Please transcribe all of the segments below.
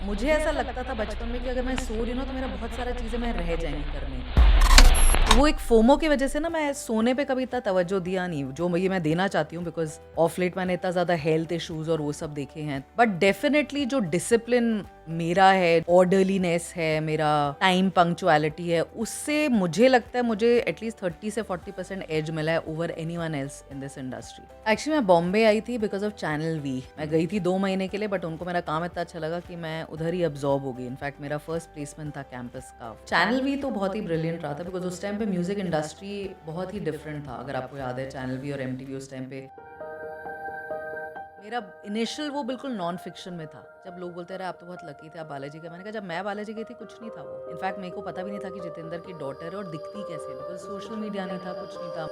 मुझे ऐसा लगता था बचपन में कि अगर मैं सो रही हूँ ना तो मेरा बहुत सारा चीज़ें मैं रह जाएँगी करने। तो वो एक फोमो की वजह से ना मैं सोने पे कभी इतना तवज्जो दिया नहीं, जो ये मैं देना चाहती हूँ बिकॉज़ ऑफ लेट मैंने इतना ज़्यादा हेल्थ इश्यूज़ और वो सब देखे हैं। बट डेफ़िनेटली जो डिसिप्लिन मेरा है, ऑर्डरलीनेस है, मेरा टाइम पंक्चुअलिटी है, उससे मुझे लगता है मुझे एटलीस्ट 30 से 40% एज मिला है over anyone else in this industry. Actually मैं बॉम्बे आई थी बिकॉज़ ऑफ चैनल वी। मैं गई थी 2 महीने के लिए बट उनको मेरा काम इतना अच्छा लगा कि मैं उधर ही अब्ज़ॉर्ब हो गई। इनफैक्ट मेरा फर्स्ट प्लेसमेंट था कैंपस का। चैनल वी तो बहुत ही ब्रिलियंट रहा था बिकॉज़ उस टाइम पे म्यूज़िक इंडस्ट्री बहुत ही डिफरेंट था, अगर आपको याद है चैनल वी और एमटीवी उस टाइम पे। मेरा इनिशियल वो बिल्कुल नॉन फिक्शन में था। जब लोग बोलते रहे आप तो बहुत लकी थे, आप बालाजी गए। मैंने कहा जब मैं बालाजी गई थी कुछ नहीं था वो। इनफैक्ट मेरे को पता भी नहीं था कि जितेंद्र की डॉटर है और दिखती कैसे है बिकॉज़ सोशल मीडिया नहीं था, कुछ नहीं था।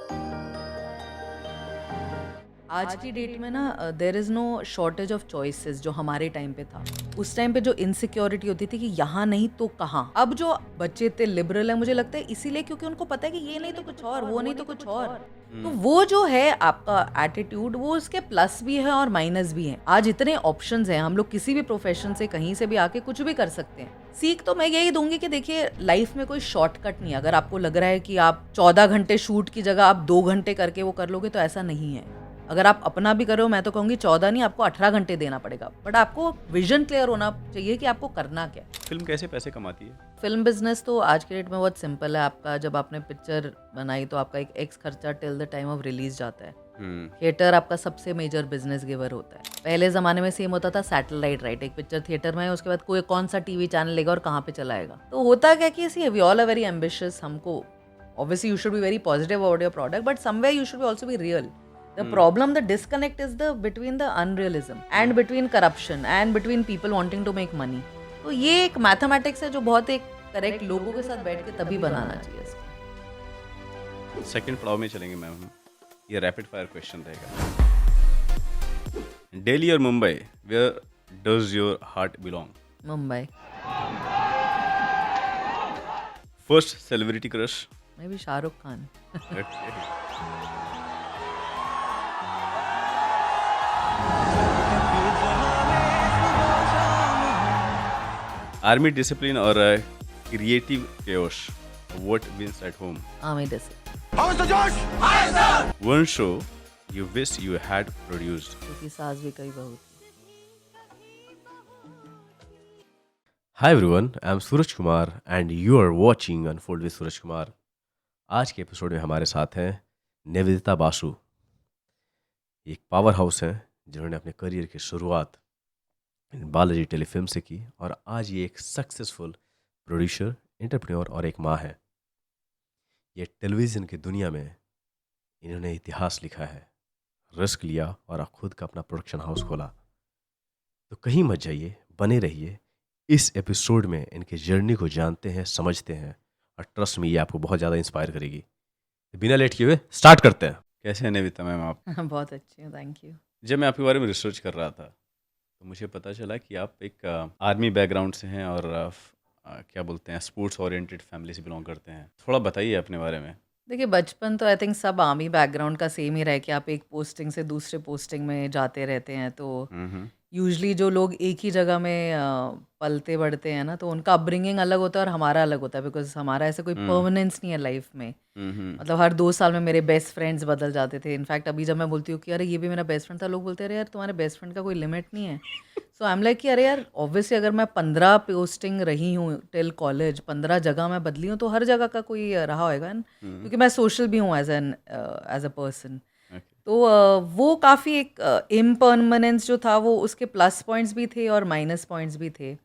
आज की डेट में ना there is no shortage of choices जो हमारे टाइम पे था। उस टाइम पे जो इनसिक्योरिटी होती थी कि यहाँ नहीं तो कहाँ। अब जो बच्चे इतने लिबरल हैं मुझे लगता है इसीलिए क्योंकि उनको पता है कि ये नहीं तो कुछ और, वो नहीं तो कुछ और। तो हुँ। वो जो है आपका एटीट्यूड वो उसके प्लस भी है और माइनस भी हैं। आज इतने ऑप्शंस हैं, हम लोग किसी भी प्रोफेशन से कहीं से भी आके कुछ भी कर सकते हैं। सीख तो मैं यही दूँगी कि देखिए लाइफ में कोई शॉर्टकट नहीं है। अगर आपको लग रहा है कि आप 14 घंटे शूट की जगह आप 2 घंटे करके वो कर लोगे तो ऐसा नहीं है। अगर आप अपना भी कर रहे हो मैं तो कहूँगी 14 नहीं आपको 18 घंटे देना पड़ेगा। बट आपको विज़न क्लियर होना चाहिए कि आपको करना क्या है। फ़िल्म कैसे पैसे कमाती है? फ़िल्म बिज़नेस तो आज के डेट में बहुत सिंपल है। आपका जब आपने पिक्चर बनाई तो आपका एक एक्स खर्चा till the time of release जाता है। हुँ। थिएटर आपका सबसे मेजर बिज़नेस गिवर होता है। पहले ज़माने में सेम होता था सैटेलाइट राइट, एक पिक्चर थिएटर में है उसके बाद कोई कौन-सा टीवी चैनल लेगा और कहाँ पे चलाएगा। तो होता क्या है कि see we all are very ambitious. हमको obviously you should be very positive about your product but somewhere you should be also be real. The hmm. Problem the disconnect is the between the unrealism and between corruption and between people wanting to make money. तो ये एक mathematics है जो बहुत एक correct लोगों के साथ बैठ के तभी बनाना चाहिए इसको। सेकंड पड़ाव में चलेंगे मैम हम। ये रैपिड फायर क्वेश्चन रहेगा। दिल्ली और Mumbai, where does your heart belong? Mumbai. First celebrity crush? Maybe Shahrukh Khan. Okay. Army discipline और creative chaos, what wins at home? Aamir जैसे One show you wish you had produced. क्योंकि सास भी कई बहू थी। Hi everyone, I'm Suraj Kumar and you are watching Unfold with Suraj Kumar. आज के एपिसोड में हमारे साथ हैं निवेदिता बासु। एक पावर हाउस हैं जिन्होंने अपने करियर की शुरुआत बालाजी टेलीफिल्म से की और आज ये एक सक्सेसफुल प्रोड्यूसर, एंटरप्रेन्योर और एक माँ है। ये टेलीविज़न की दुनिया में इन्होंने इतिहास लिखा है, रिस्क लिया और खुद का अपना प्रोडक्शन हाउस खोला। तो कहीं मत जाइए, बने रहिए। इस एपिसोड में इनके जर्नी को जानते हैं, समझते हैं और ट्रस्ट में ये आपको बहुत ज़्यादा इंस्पायर करेगी। बिना लेट किए हुए स्टार्ट करते हैं। कैसे हैं निविता मैम आप? बहुत अच्छी है, थैंक यू। जब मैं आपके बारे में रिसर्च कर रहा था तो मुझे पता चला कि आप एक आर्मी बैकग्राउंड से हैं और क्या बोलते हैं स्पोर्ट्स ओरिएंटेड फैमिली से बिलोंग करते हैं। थोड़ा बताइए अपने बारे में। देखिए बचपन तो आई थिंक सब आर्मी बैकग्राउंड का सेम ही रहा है कि आप एक पोस्टिंग से दूसरे पोस्टिंग में जाते रहते हैं। तो हुँ, हुँ। यूजुअली जो लोग एक ही जगह में पलते बढ़ते हैं ना तो उनका अपब्रिंगिंग अलग होता है और हमारा अलग होता है बिकॉज़ हमारा ऐसा कोई हुँ, परमानेंस नहीं है लाइफ में। हुँ, हुँ। मतलब हर 2 साल में मेरे बेस्ट फ्रेंड्स बदल जाते थे। इनफैक्ट अभी जब मैं बोलती हूँ कि अरे ये भी मेरा बेस्ट फ्रेंड था, लोग बोलते हैं अरे यार तुम्हारे बेस्ट फ्रेंड का कोई लिमिट नहीं है। सो आई एम लाइक कि अरे यार ऑब्वियसली अगर मैं 15 पोस्टिंग रही हूँ टिल कॉलेज, 15 जगह मैं बदली हूँ तो हर जगह का कोई रहा होएगा न, हुँ, क्योंकि मैं सोशल भी हूँ एज़ अ पर्सन। ओके। तो वो काफ़ी एक इम्परमानेंस जो था वो उसके प्लस पॉइंट्स भी थे और माइनस पॉइंट्स भी थे।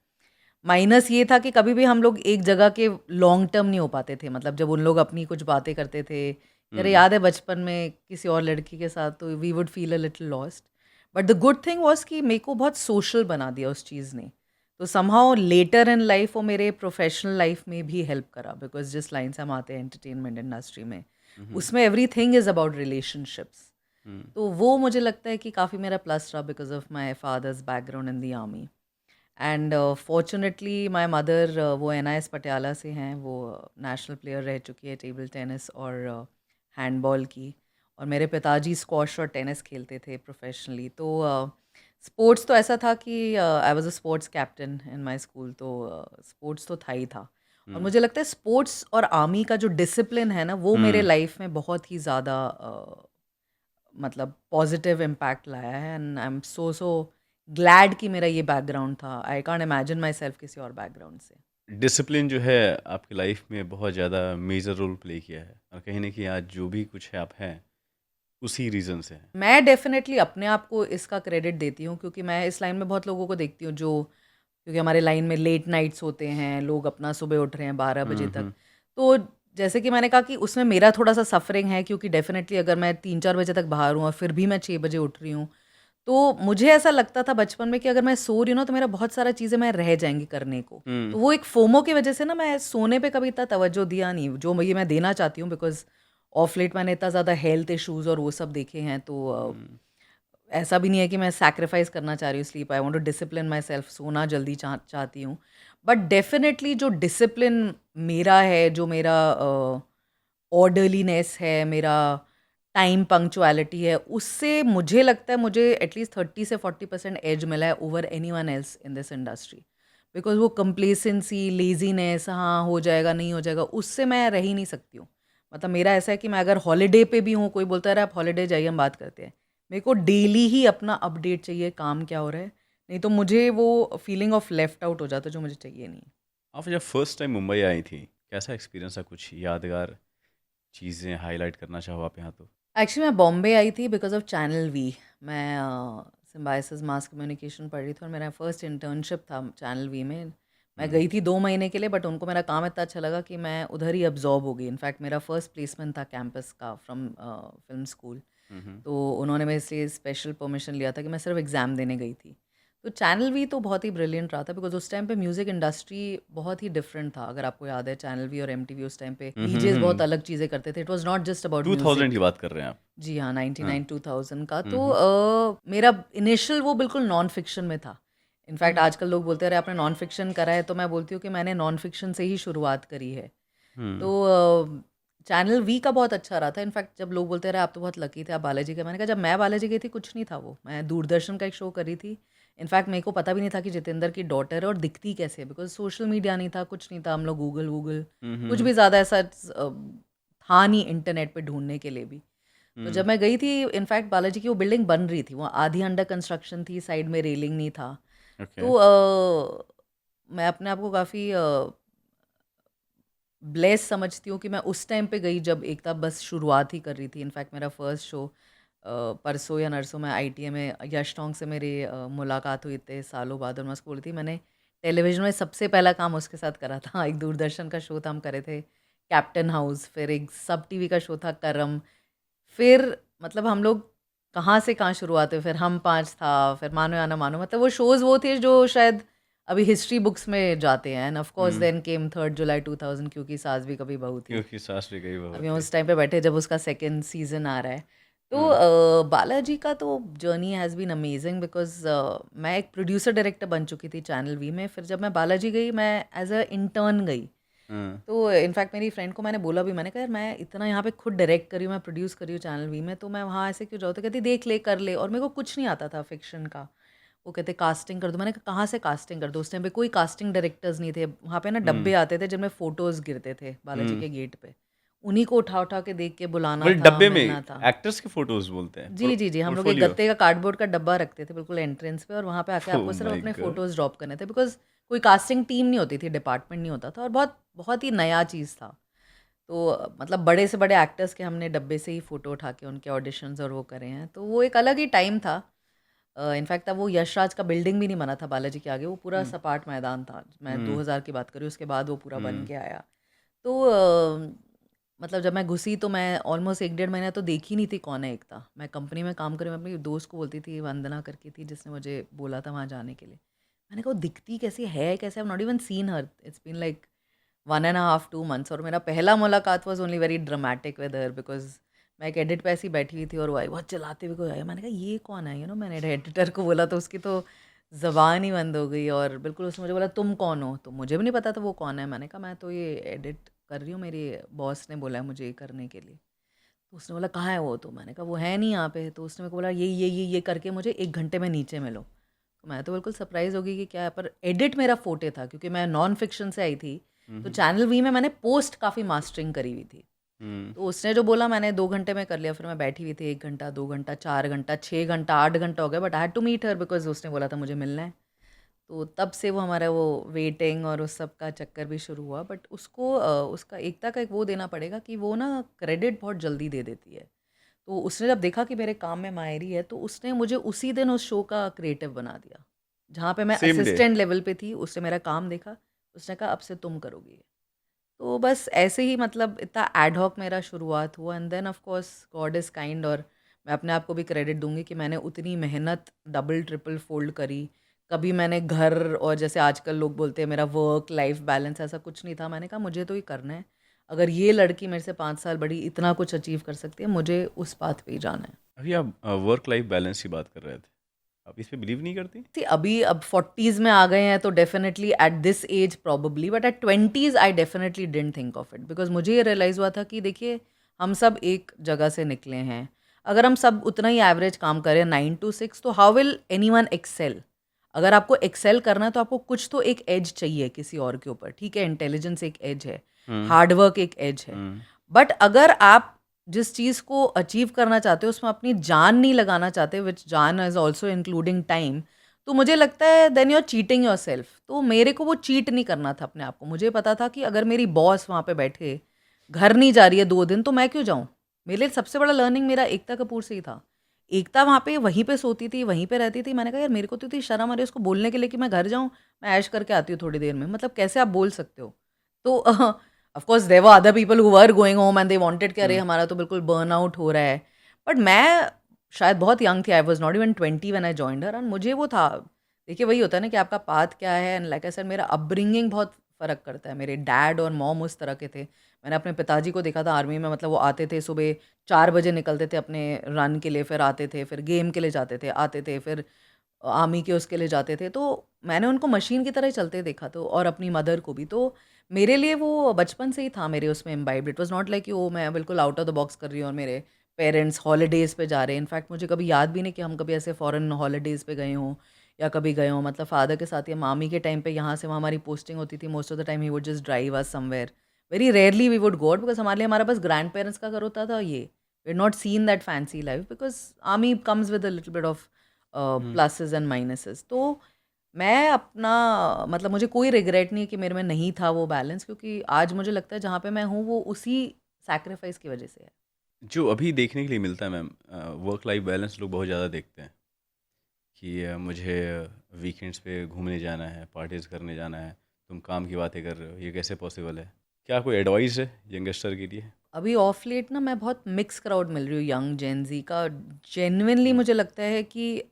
माइनस ये था कि कभी भी हम लोग एक जगह के लॉन्ग टर्म नहीं हो पाते थे। मतलब जब उन लोग अपनी कुछ बातें करते थे, कि अरे हुँ, याद है बचपन में किसी और लड़की के साथ, तो we would feel a little lost. But the good thing was कि मेरे को बहुत सोशल बना दिया उस चीज़ ने। तो समहाउ लेटर इन लाइफ वो मेरे प्रोफेशनल लाइफ में भी हेल्प करा बिकॉज़ जिस लाइन से हम आते हैं एंटरटेनमेंट इंडस्ट्री में, हुँ, हुँ, उसमें एवरीथिंग इज़ अबाउट रिलेशनशिप्स। हुँ। तो वो मुझे लगता है कि काफ़ी मेरा प्लस रहा because of my father's background in the army. And fortunately my mother वो एनआईएस पटियाला से हैं। वो नेशनल प्लेयर रह चुकी है टेबल टेनिस और हैंडबॉल की। और मेरे पिताजी स्क्वॉश और टेनिस खेलते थे प्रोफेशनली। तो स्पोर्ट्स तो ऐसा था कि I was a sports captain in my school, तो स्पोर्ट्स तो था ही था। और हुँ, मुझे लगता है स्पोर्ट्स और आर्मी का जो डिसिप्लिन है ना, वो मेरे हुँ। लाइफ में बहुत ही ज़्यादा मतलब पॉजिटिव इम्पैक्ट लाया है, and I am so so glad कि मेरा ये बैकग्राउंड था। I can't imagine my self किसी और बैकग्राउंड से। डिसिप्लिन जो है आपकी लाइफ में बहुत ज़्यादा मेजर रोल प्ले किया है और कहीं न कहीं आज जो भी कुछ है आप हैं, उसी रीज़न से हैं। मैं डेफिनेटली अपने आप को इसका क्रेडिट देती हूँ, क्योंकि मैं इस लाइन में बहुत लोगों को देखती हूँ जो, क्योंकि हमारे लाइन में लेट नाइट्स होते हैं, लोग अपना सुबह उठ रहे हैं 12 बजे हुँ, तक। हुँ। तो जैसे कि मैंने कहा कि उसमें मेरा थोड़ा-सा सफ़रिंग है, क्योंकि डेफ़िनेटली अगर मैं 3-4 बजे तक बाहर हूँ और फिर भी मैं 6 बजे उठ रही हूँ, तो मुझे ऐसा लगता था बचपन में कि अगर मैं सो रही हूँ ना, तो मेरा बहुत सारा चीज़ें मैं रह जाएँगी करने को। हुँ, तो वो एक फोमो की वज़ह से ना मैं सोने पे कभी इतना तवज्जो दिया नहीं, जो ये मैं देना चाहती हूँ, बिकॉज़ ऑफ लेट मैंने इतना ज़्यादा हेल्थ इश्यूज़ और वो सब देखे हैं, तो हुँ। ऐसा भी नहीं है कि मैं सैक्रिफाइस करना चाह रही हूँ sleep, I want to discipline myself, सोना जल्दी चाहती हूँ। बट डेफिनेटली जो डिसिप्लिन मेरा है, जो मेरा ऑर्डरलीनेस है, मेरा टाइम पंक्चुअलिटी है, उससे मुझे लगता है मुझे एटलीस्ट 30 से 40% एज मिला है over anyone else in this industry. Because वो कंप्लेसेंसी, लेज़ीनेस, हाँ, हो जाएगा, नहीं हो जाएगा, उससे मैं रह ही नहीं सकती हूँ। मतलब मेरा ऐसा है कि मैं अगर हॉलिडे पे भी हूँ, कोई बोलता है अरे आप हॉलिडे जाइए हम बात करते हैं। मेरे को डेली ही अपना अपडेट चाहिए, काम क्या हो रहा है, नहीं तो मुझे वो फीलिंग ऑफ लेफ्ट आउट हो जाता है जो मुझे चाहिए नहीं। आप जब फर्स्ट टाइम मुंबई आई थी, कैसा एक्सपीरियंस था? कुछ यादगार चीज़ें हाइलाइट करना चाहो आप यहाँ तो? एक्चुअली मैं बॉम्बे आई थी बिकॉज़ ऑफ चैनल वी। मैं सिम्बायोसिस मास कम्युनिकेशन पढ़ रही थी और मेरा फर्स्ट इंटर्नशिप था चैनल वी में। मैं हुँ, गई थी 2 महीने के लिए, बट उनको मेरा काम इतना अच्छा लगा कि मैं उधर ही अब्ज़ॉर्ब हो गई। इनफैक्ट मेरा फर्स्ट प्लेसमेंट था कैंपस का फ्रॉम फ़िल्म स्कूल। हुँ, हुँ। तो उन्होंने मेरे से स्पेशल परमिशन लिया था कि मैं सिर्फ एग्ज़ाम देने गई थी। तो चैनल वी तो बहुत ही ब्रिलियंट रहा था, बिकॉज़ उस टाइम पे म्यूज़िक इंडस्ट्री बहुत ही डिफरेंट था। अगर आपको याद है, चैनल वी और एमटीवी उस टाइम पे हुँ, हुँ, डीजेज़ बहुत हुँ। अलग चीज़ें करते थे। It was not just about 2000 music. की बात कर रहे हैं आप? जी हाँ, हाँ। 99-2000 का। हुँ, तो हुँ। मेरा इनिशियल वो बिल्कुल नॉन फ़िक्शन में था। इनफैक्ट आजकल लोग बोलते हैं, "अरे! आपने नॉन फ़िक्शन करा है?" तो मैं बोलती हूँ कि मैंने नॉन फ़िक्शन से ही शुरुआत करी है। हुँ, तो चैनल वी का बहुत अच्छा रहा था। इनफैक्ट जब लोग बोलते हैं, "अरे! आप तो बहुत लकी थे, आप बालाजी गए।" मैंने कहा, "जब मैं बालाजी गई थी, कुछ नहीं था वो। मैं दूरदर्शन का एक शो कर रही थी। इनफैक्ट मेरे को पता भी नहीं था कि जितेंद्र की डॉटर है और दिखती कैसे है, बिकॉज़ सोशल मीडिया नहीं था, कुछ नहीं था। हम लोग गूगल-वूगल हुँ, हुँ, कुछ हुँ। भी ज़्यादा ऐसा था नहीं इंटरनेट पे ढूँढने के लिए भी। तो हुँ, जब मैं गई थी, इनफैक्ट बालाजी की वो बिल्डिंग बन रही थी, वो आधी अंडर कंस्ट्रक्शन थी, साइड में रेलिंग नहीं था। ओके। तो मैं अपने आप को काफ़ी ब्लेस समझती हूँ कि मैं उस टाइम पे गई जब एक तब बस शुरुआत ही कर रही थी। इनफैक्ट मेरा फर्स्ट शो परसों या नरसों में आईटीए में यश टोंग से मेरी मुलाकात हुई इतने सालों बाद, और मैं उसको बोली थी मैंने टेलीविज़न में सबसे पहला काम उसके साथ करा था। एक दूरदर्शन का शो था, हम करे थे कैप्टन हाउस, फिर एक सब टीवी का शो था करम, फिर मतलब हम लोग कहाँ से कहाँ शुरुआत हुई, फिर हम 5 था, फिर मानो या ना मानो, मतलब वो शोज़ वो थे जो शायद अभी हिस्ट्री बुक्स में जाते हैं। एंड ऑफ कोर्स हुँ, देन केम 3 जुलाई 2000, क्योंकि सास भी कभी बहू थी। क्योंकि सास भी गई बहू अभी हम थी। उस टाइम पे बैठे जब उसका सेकंड सीज़न आ रहा है। तो हुँ, बालाजी का तो journey has been amazing, because मैं एक प्रोड्यूसर डायरेक्टर बन चुकी थी चैनल वी में। फिर जब मैं बालाजी गई, मैं एज़ अ इंटर्न गई। हुँ, तो इनफैक्ट मेरी फ्रेंड को मैंने बोला भी, मैंने कहा यार मैं इतना यहाँ पे खुद डायरेक्ट कर रही हूँ, मैं प्रोड्यूस कर रही हूँ चैनल वी में, तो मैं वहाँ ऐसे क्यों जाऊँ? तो कहती देख ले, कर ले, और मेरे को कुछ नहीं आता था फ़िक्शन का। वो कहते कास्टिंग कर दो, मैंने कहा कहाँ से कास्टिंग कर दूँ? उस टाइम पे कोई कास्टिंग डायरेक्टर्स नहीं थे। वहाँ पे ना हुँ, डब्बे आते थे जिनमें फ़ोटोज़ गिरते थे बालाजी हुँ। के गेट पे। उन्हीं को उठा-उठा के देख के बुलाना वही था, डब्बे में मिलना था। एक्टर्स के फ़ोटोज़ बोलते हैं, जी, जी, जी। हम लोग एक पोर्टफ़ोलियो? गत्ते का कार्डबोर्ड का डब्बा रखते थे बिल्कुल एंट्रेंस पे, और वहाँ पे आके ओह आपको सिर्फ़ माय अपने गॉड! फ़ोटोज़ ड्रॉप करने थे, बिकॉज़ कोई कास्टिंग टीम नहीं होती थी, डिपार्टमेंट नहीं होता था, और बहुत बहुत ही नया चीज़ था। तो मतलब बड़े से बड़े एक्टर्स के हमने डब्बे से ही फ़ोटो उठा के उनके ऑडिशंस और वो करे हैं। तो वो एक अलग ही टाइम था। इनफैक्ट तब वो यश राज का बिल्डिंग भी नहीं बना था बालाजी के आगे, वो पूरा हुँ, सपाट मैदान था। मैं हुँ, 2000 की बात कर रही हूँ, उसके बाद वो पूरा बन हुँ, के आया। तो मतलब जब मैं घुसी तो मैं ऑलमोस्ट 1 डेढ़ महीना तो देखी नहीं थी कौन है एकता। मैं कंपनी में काम कर रही हूँ, मैं अपनी दोस्त को बोलती थी, वंदना करके थी जिसने मुझे बोला था वहाँ जाने के लिए। मैंने कहा वो दिखती कैसी है, कैसे? I have not even seen her. It's been like 1 and a half 2 months, और मेरा पहला मुलाकात was only very dramatic with her, because मैं एक एडिट पे ऐसे ही बैठी हुई थी और वो आई बहुत चिल्लाते हुए कोई आया। मैंने कहा ये कौन है? मैंने एडिटर को बोला तो उसकी तो ज़बान ही बंद हो गई, और बिल्कुल उसने मुझे बोला तुम कौन हो? तो मुझे भी नहीं पता था वो कौन है। मैंने कहा मैं तो ये एडिट कर रही हूँ, मेरे बॉस ने बोला है मुझे ये करने के लिए। तो उसने बोला कहाँ है वो? तो मैंने कहा वो है नहीं यहाँ पे। तो उसने मेरे को बोला ये करके मुझे 1 घंटे में नीचे मिलो। मैं तो बिल्कुल सरप्राइज होगी कि क्या है, पर एडिट मेरा फोटे था क्योंकि मैं नॉन फिक्शन से आई थी। तो चैनल वी में मैंने पोस्ट काफ़ी मास्टरिंग करी हुई थी। तो उसने जो बोला मैंने 2 घंटे में कर लिया। फिर मैं बैठी हुई थी 1 घंटा, 2 घंटा, 4 घंटा, 6 घंटा, 8 घंटा हो गया, but I had to meet her because उसने बोला था मुझे मिलना है। तो तब से वो हमारा वो वेटिंग और उस सब का चक्कर भी शुरू हुआ। बट उसको उसका एकता का एक वो देना पड़ेगा कि वो ना क्रेडिट बहुत जल्दी दे देती है। तो उसने जब देखा कि मेरे काम में माहिरी है, तो उसने मुझे उसी दिन उस शो का क्रिएटिव बना दिया। जहाँ पे मैं सेम डे। असिस्टेंट लेवल पे थी, उसने मेरा काम देखा, उसने कहा अब से तुम करोगी ये। तो बस ऐसे ही मतलब इतना एड हॉक मेरा शुरुआत हुआ and then of course god is kind. और मैं अपने आप को भी क्रेडिट दूंगी कि मैंने उतनी मेहनत डबल ट्रिपल फोल्ड करी। कभी मैंने घर और जैसे आजकल लोग बोलते हैं मेरा वर्क लाइफ बैलेंस, ऐसा कुछ नहीं था। मैंने कहा मुझे तो ये करना है। अगर ये लड़की मेरे से 5 साल बड़ी इतना कुछ अचीव कर सकती है, मुझे उस पाथ पे ही जाना है। अभी आप वर्क लाइफ बैलेंस की बात कर रहे थे, आप इस पे बिलीव नहीं करती? See, अभी अब 40s में आ गए हैं तो definitely at this age probably, but at 20s I definitely didn't think of it because मुझे ये रियलाइज़ हुआ था कि देखिए हम सब एक जगह से निकले हैं। अगर हम सब उतना ही एवरेज काम करें 9 to 6, तो how will anyone excel? अगर आपको एक्सेल करना है तो आपको कुछ तो एक एज चाहिए किसी और के ऊपर। ठीक है, इंटेलिजेंस एक एज है, हार्डवर्क एक एज है, बट अगर आप जिस चीज़ को अचीव करना चाहते हो उसमें अपनी जान नहीं लगाना चाहते, विच जान इज़ ऑल्सो इंक्लूडिंग टाइम, तो मुझे लगता है then you are cheating yourself. तो मेरे को वो चीट नहीं करना था अपने आप को। मुझे पता था कि अगर मेरी बॉस वहाँ पे बैठे, घर नहीं जा रही है 2 दिन, तो मैं क्यों जाऊँ? मेरे लिए सबसे बड़ा लर्निंग मेरा एकता कपूर से ही था। एकता वहाँ पे वहीं पे सोती थी, वहीं पे रहती थी। मैंने कहा यार मेरे को तो इतनी शर्म आ रही है उसको बोलने के लिए कि मैं घर जाऊँ, मैं ऐश करके आती हूँ थोड़ी देर में। मतलब कैसे आप बोल सकते हो? तो of course there were other people who were going home and they wanted कि अरे हमारा तो बिल्कुल बर्नआउट हो रहा है। बट मैं शायद बहुत यंग थी, I was not even 20 when I joined her, and मुझे वो था। देखिए वही होता है ना कि आपका पाथ क्या है, एंड लाइक आई सेड मेरा अपब्रिंगिंग बहुत फ़र्क करता है। मेरे डैड और मॉम उस तरह के थे। मैंने अपने पिताजी को देखा था आर्मी में, मतलब वो आते थे सुबह 4 बजे निकलते थे अपने रन के लिए, फिर आते थे, फिर गेम के लिए जाते थे, आते थे, फिर आर्मी के उसके लिए जाते थे। तो मैंने उनको मशीन की तरह ही चलते देखा, तो और अपनी मदर को भी। तो मेरे लिए वो बचपन से ही था मेरे उसमें imbibed. It was not like कि ओ मैं बिल्कुल आउट ऑफ द बॉक्स कर रही हूँ और मेरे पेरेंट्स हॉलीडेज़ पे जा रहे हैं। इनफैक्ट मुझे कभी याद भी नहीं कि हम कभी ऐसे फॉरेन हॉलीडेज़ पे गए हों या कभी गए हों। मतलब फादर के साथ या मामी के टाइम पे यहाँ से वहाँ हमारी पोस्टिंग होती थी, most of the time he would just drive us somewhere. Very rarely we would go out because हमारे लिए हमारा बस ग्रैंड पेरेंट्स का घर होता था। ये we had not seen that fancy life because army comes with a little bit of pluses and minuses. तो मैं अपना मतलब मुझे कोई रिग्रेट नहीं है कि मेरे में नहीं था वो बैलेंस, क्योंकि आज मुझे लगता है जहाँ पे मैं हूँ वो उसी सैक्रिफाइस की वजह से है। जो अभी देखने के लिए मिलता है मैम, वर्क लाइफ बैलेंस लोग बहुत ज़्यादा देखते हैं कि मुझे वीकेंड्स पे घूमने जाना है, पार्टीज़ करने जाना है, तुम काम की बातें कर रहे हो, ये कैसे पॉसिबल है? क्या कोई एडवाइस है यंगस्टर के लिए? अभी ऑफ लेट ना मैं बहुत मिक्स क्राउड मिल रही हूँ यंग जेन ज़ी का। जेन्युइनली हुँ, मुझे लगता है कि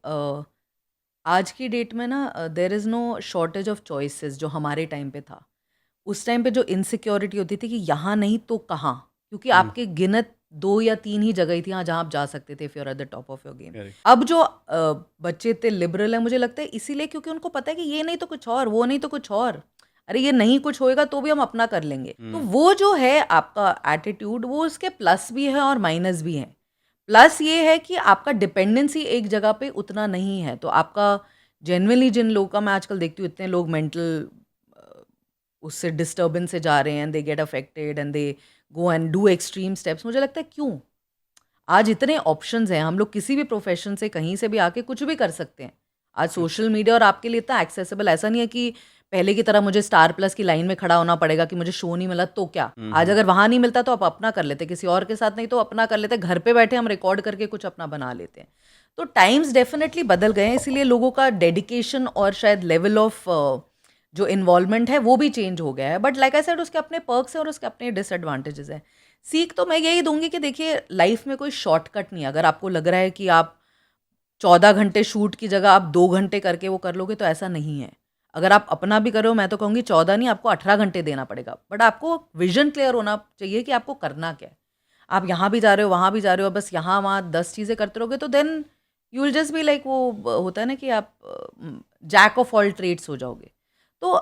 आज की डेट में ना there is no shortage of choices जो हमारे टाइम पे था। उस टाइम पे जो इनसिक्योरिटी होती थी कि यहाँ नहीं तो कहाँ, क्योंकि हुँ, आपके गिनत 2 या 3 ही जगह ही थी जहाँ आप जा सकते थे if you are at the top of your game. Correct. अब जो बच्चे इतने लिबरल हैं, मुझे लगता है इसीलिए क्योंकि उनको पता है कि ये नहीं तो कुछ और, वो नहीं तो कुछ और। अरे ये नहीं कुछ होएगा तो भी हम अपना कर लेंगे। तो हुँ, वो जो है आपका एटीट्यूड, वो उसके प्लस भी है और माइनस भी हैं। प्लस ये है कि आपका डिपेंडेंसी एक जगह पे उतना नहीं है, तो आपका जेनुइनली जिन लोगों का मैं आजकल देखती हूँ इतने लोग मेंटल उससे डिस्टर्बेंस से जा रहे हैं, they get affected and they go and do extreme steps. मुझे लगता है क्यों? आज इतने ऑप्शंस हैं, हम लोग किसी भी प्रोफेशन से कहीं से भी आके कुछ भी कर सकते हैं। आज सोशल मीडिया और आपके लिए इतना एक्सेसिबल, ऐसा नहीं है कि पहले की तरह मुझे स्टार प्लस की लाइन में खड़ा होना पड़ेगा कि मुझे शो नहीं मिला तो क्या? हुँ, आज हुँ, अगर वहाँ नहीं मिलता तो आप अपना कर लेते, किसी और के साथ नहीं तो अपना कर लेते, घर पे बैठे हम रिकॉर्ड करके कुछ अपना बना लेते हैं। तो टाइम्स डेफिनेटली बदल गए हैं, इसीलिए लोगों का डेडिकेशन और शायद लेवल ऑफ जो इन्वॉल्वमेंट है वो भी चेंज हो गया है। बट लाइक आई सेड उसके अपने पर्क्स हैं और उसके अपने डिसएडवांटेजेस हैं। सीख तो मैं यही दूंगी कि देखिए लाइफ में कोई शॉर्टकट नहीं है। अगर आपको लग रहा है कि आप 14 घंटे शूट की जगह आप 2 घंटे करके वो कर लोगे, तो ऐसा नहीं है। अगर आप अपना भी कर रहे हो, मैं तो कहूँगी 14 नहीं, आपको 18 घंटे देना पड़ेगा। बट आपको विज़न क्लियर होना चाहिए कि आपको करना क्या है। आप यहाँ भी जा रहे हो, वहाँ भी जा रहे हो, बस यहाँ-वहाँ 10 चीज़ें करते रहोगे तो then you will just be like वो होता है ना कि आप जैक ऑफ ऑल ट्रेड्स हो जाओगे। तो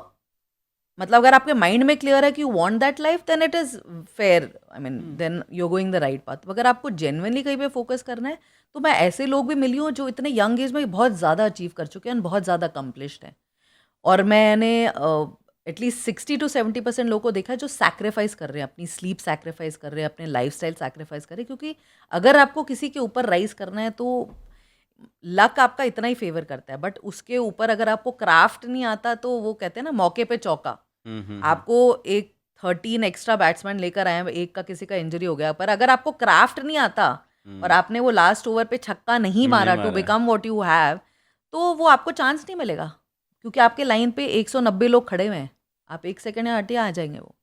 मतलब अगर आपके माइंड में क्लियर है कि you want that life, then it is fair, I mean then you are going the right path. अगर आपको जेन्युइनली कहीं पे फोकस करना है, तो मैं ऐसे लोग भी मिली हूँ जो इतने यंग एज में बहुत ज़्यादा अचीव कर चुके हैं, बहुत ज़्यादा अकम्पलिश्ड हैं। और मैंने एटलीस्ट 60 to 70% लोगों को देखा है जो सैक्रिफाइस कर रहे हैं, अपनी स्लीप सैक्रिफाइस कर रहे हैं, अपने लाइफस्टाइल सैक्रिफाइस कर रहे हैं, क्योंकि अगर आपको किसी के ऊपर राइज करना है तो लक आपका इतना ही फेवर करता है, बट उसके ऊपर अगर आपको क्राफ्ट नहीं आता तो वो कहते हैं ना, मौके पे चौका। आपको एक 13 एक्स्ट्रा बैट्समैन लेकर आए हैं, एक का किसी का इंजरी हो गया, पर अगर आपको क्राफ्ट नहीं आता और आपने वो लास्ट ओवर पे छक्का नहीं नहीं मारा टू मारा है। बिकम व्हाट यू हैव, तो वो आपको चांस नहीं मिलेगा, क्योंकि आपके लाइन पे 190 लोग खड़े हुए हैं, आप एक सेकंड या हटिए आ जाएंगे वो।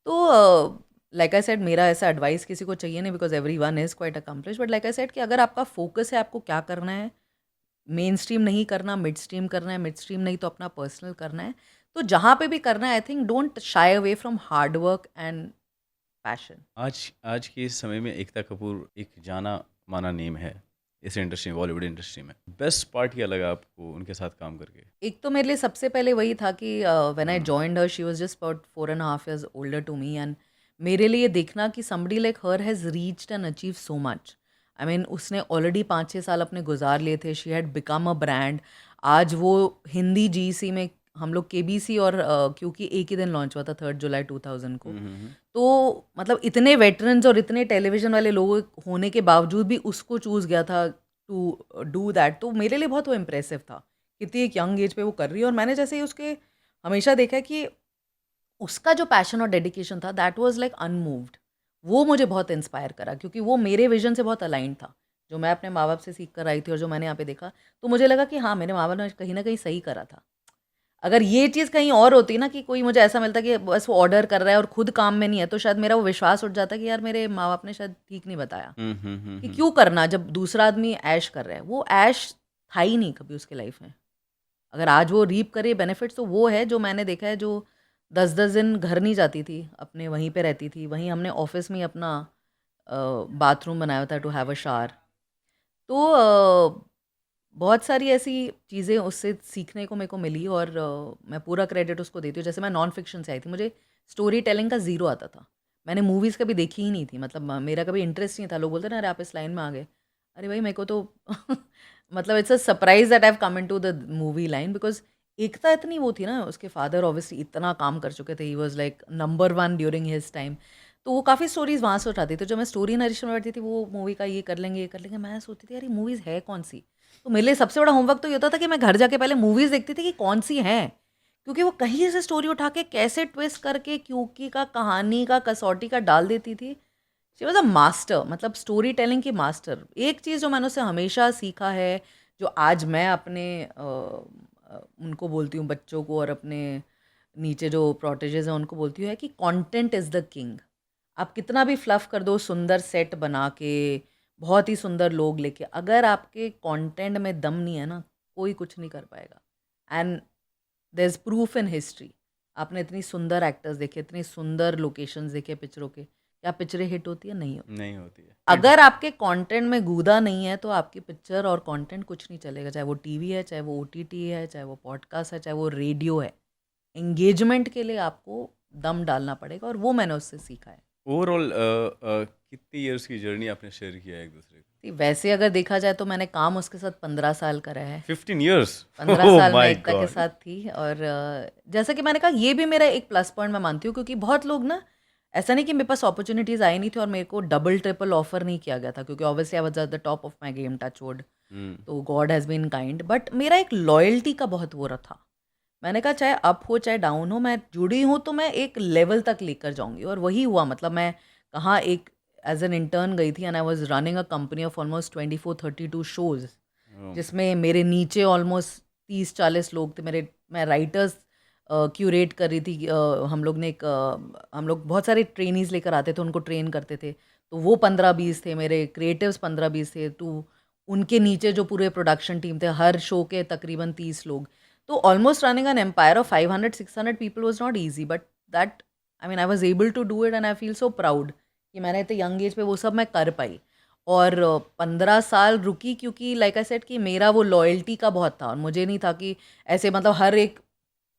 तो लाइक आई सेड, मेरा ऐसा एडवाइस किसी को चाहिए नहीं, because every one is quite accomplish, but like I said कि अगर आपका फोकस है आपको क्या करना है, मेन स्ट्रीम नहीं करना, मिड स्ट्रीम करना है, मिड स्ट्रीम नहीं तो अपना पर्सनल करना है, तो जहाँ पे भी करना है, I think don't shy away from hard work and passion. आज आज के इस समय में एकता कपूर एक जाना माना नेम है इस इंडस्ट्री में, बॉलीवुड इंडस्ट्री में। बेस्ट पार्ट क्या लगा आपको उनके साथ काम करके? एक तो मेरे लिए सबसे पहले वही था कि when I joined her, she was just about 4.5 years older to me, and मेरे लिए देखना कि somebody like her has reached and achieve so much. I mean उसने ऑलरेडी 5-6 साल अपने गुजार लिए थे, she had become a brand. आज वो हिंदी जीसी में, हम लोग केबीसी और क्योंकि एक ही दिन लॉन्च हुआ था 3 जुलाई 2000 को, तो मतलब इतने वेटरन्स और इतने टेलीविजन वाले लोग होने के बावजूद भी उसको चूज़ गया था टू डू दैट, तो मेरे लिए बहुत वो इम्प्रेसिव था, कितनी एक यंग एज पे वो कर रही है। और मैंने जैसे ही उसके हमेशा देखा है कि उसका जो पैशन और डेडिकेशन था, दैट वाज लाइक अनमूव्ड। वो मुझे बहुत इंस्पायर करा, क्योंकि वो मेरे विजन से बहुत अलाइन था, जो मैं अपने माँ बाप से सीख कर आई थी और जो मैंने यहाँ पे देखा। तो मुझे लगा कि हाँ, मेरे माँ बाप ने कहीं ना कहीं सही करा था। अगर ये चीज़ कहीं और होती ना, कि कोई मुझे ऐसा मिलता कि बस वो ऑर्डर कर रहा है और खुद काम में नहीं है, तो शायद मेरा वो विश्वास उठ जाता कि यार मेरे माँ बाप ने शायद ठीक नहीं बताया, कि क्यों करना जब दूसरा आदमी ऐश कर रहा है। वो ऐश था ही नहीं कभी उसके लाइफ में। अगर आज वो रीप करे बेनिफिट्स, तो वो है जो मैंने देखा है, जो 10-10 दिन घर नहीं जाती थी, अपने वहीं पे रहती थी। वहीं हमने ऑफिस में ही अपना बाथरूम बनाया था टू हैव अ शावर। तो बहुत सारी ऐसी चीज़ें उससे सीखने को मेरे को मिली, और मैं पूरा क्रेडिट उसको देती हूँ। जैसे मैं नॉन फिक्शन से आई थी, मुझे स्टोरी टेलिंग का ज़ीरो आता था। मैंने मूवीज़ कभी देखी ही नहीं थी, मतलब मेरा कभी इंटरेस्ट नहीं था। लोग बोलते ना, अरे आप इस लाइन में आ गए। अरे भाई मेरे को तो मतलब it's a surprise that I have come into the movie line, because Ekta इतनी वो थी ना, उसके फादर ऑब्वियसली इतना काम कर चुके थे, he was like number 1 during his time. तो वो काफ़ी स्टोरीज़ वहाँ से उठाती थी। जो मैं स्टोरी नरेशन में बैठती थी, वो मूवी का ये कर लेंगे, ये कर लेंगे। मैं सोचती थी यार ये मूवीज़ है कौन-सी? तो मेरे लिए सबसे बड़ा होमवर्क तो ये होता था कि मैं घर जाके पहले मूवीज़ देखती थी कि कौन-सी हैं। क्योंकि वो कहीं से स्टोरी उठा के कैसे ट्विस्ट करके क्योंकि का, कहानी का, कसौटी का डाल देती थी। शी वाज़ अ मास्टर, मतलब स्टोरी टेलिंग की मास्टर। एक चीज़ जो मैंने उससे हमेशा सीखा है, जो आज मैं अपने उनको बोलती हूँ बच्चों को, और अपने नीचे जो प्रोटेजेस हैं उनको बोलती हूँ, है कि कंटेंट इज़ द किंग। आप कितना भी फ्लफ़ कर दो, सुंदर सेट बना के, बहुत ही सुंदर लोग लेके, अगर आपके कंटेंट में दम नहीं है ना, कोई कुछ नहीं कर पाएगा। And there is proof in history. आपने इतनी सुंदर एक्टर्स देखे, इतनी सुंदर लोकेशंस देखे पिक्चरों के, क्या पिक्चरें हिट होती है? नहीं होती। नहीं होती है। अगर आपके कंटेंट में गूदा नहीं है, तो आपकी पिक्चर और कंटेंट कुछ नहीं चलेगा। चाहे वो टीवी है, चाहे वो ओटीटी है, चाहे वो पॉडकास्ट है, चाहे वो रेडियो है। एंगेजमेंट के लिए आपको दम डालना पड़ेगा, और वो मैंने उससे सीखा है। ओवरऑल कितनी इयर्स की जर्नी आपने शेयर किया है एक दूसरे को? वैसे अगर देखा जाए तो मैंने काम उसके साथ 15 साल करा है। 15 इयर्स? 15 ओह साल मैं माय एकता के गॉड! साथ थी, और जैसा कि मैंने कहा, ये भी मेरा एक प्लस पॉइंट मैं मानती हूँ, क्योंकि बहुत लोग ना, ऐसा नहीं कि मेरे पास अपॉर्चुनिटीज़ आई नहीं थी और मेरे को डबल ट्रिपल ऑफर नहीं किया गया था, क्योंकि obviously I was at the top of my game, touch wood. Hmm, तो God has been kind, but मेरा एक लॉयल्टी का बहुत वो रहा था। मैंने कहा चाहे अप हो चाहे डाउन हो, मैं जुड़ी हूँ तो मैं एक लेवल तक लेकर जाऊँगी, और वही हुआ। मतलब मैं कहाँ, एक एज़ एन इंटर्न गई थी, and I was running a company of almost 24-32 shows, oh! जिसमें मेरे नीचे ऑलमोस्ट 30-40 लोग थे। मैं राइटर्स क्यूरेट कर रही थी। हम लोग ने एक हम लोग बहुत सारे ट्रेनीज़ लेकर आते थे, उनको ट्रेन करते थे। तो वो 15-20 थे, मेरे क्रिएटिव्स 15-20 थे। तो उनके नीचे जो पूरे प्रोडक्शन टीम थे, हर शो के तकरीबन 30 लोग। तो almost running an empire of 500-600 people was not easy, but that, I mean I was able to do it, and I feel so proud कि मैंने इतने यंग एज पे वो सब मैं कर पाई। और 15 साल रुकी, क्योंकि लाइक आई सेड कि मेरा वो लॉयल्टी का बहुत था, और मुझे नहीं था कि ऐसे, मतलब हर एक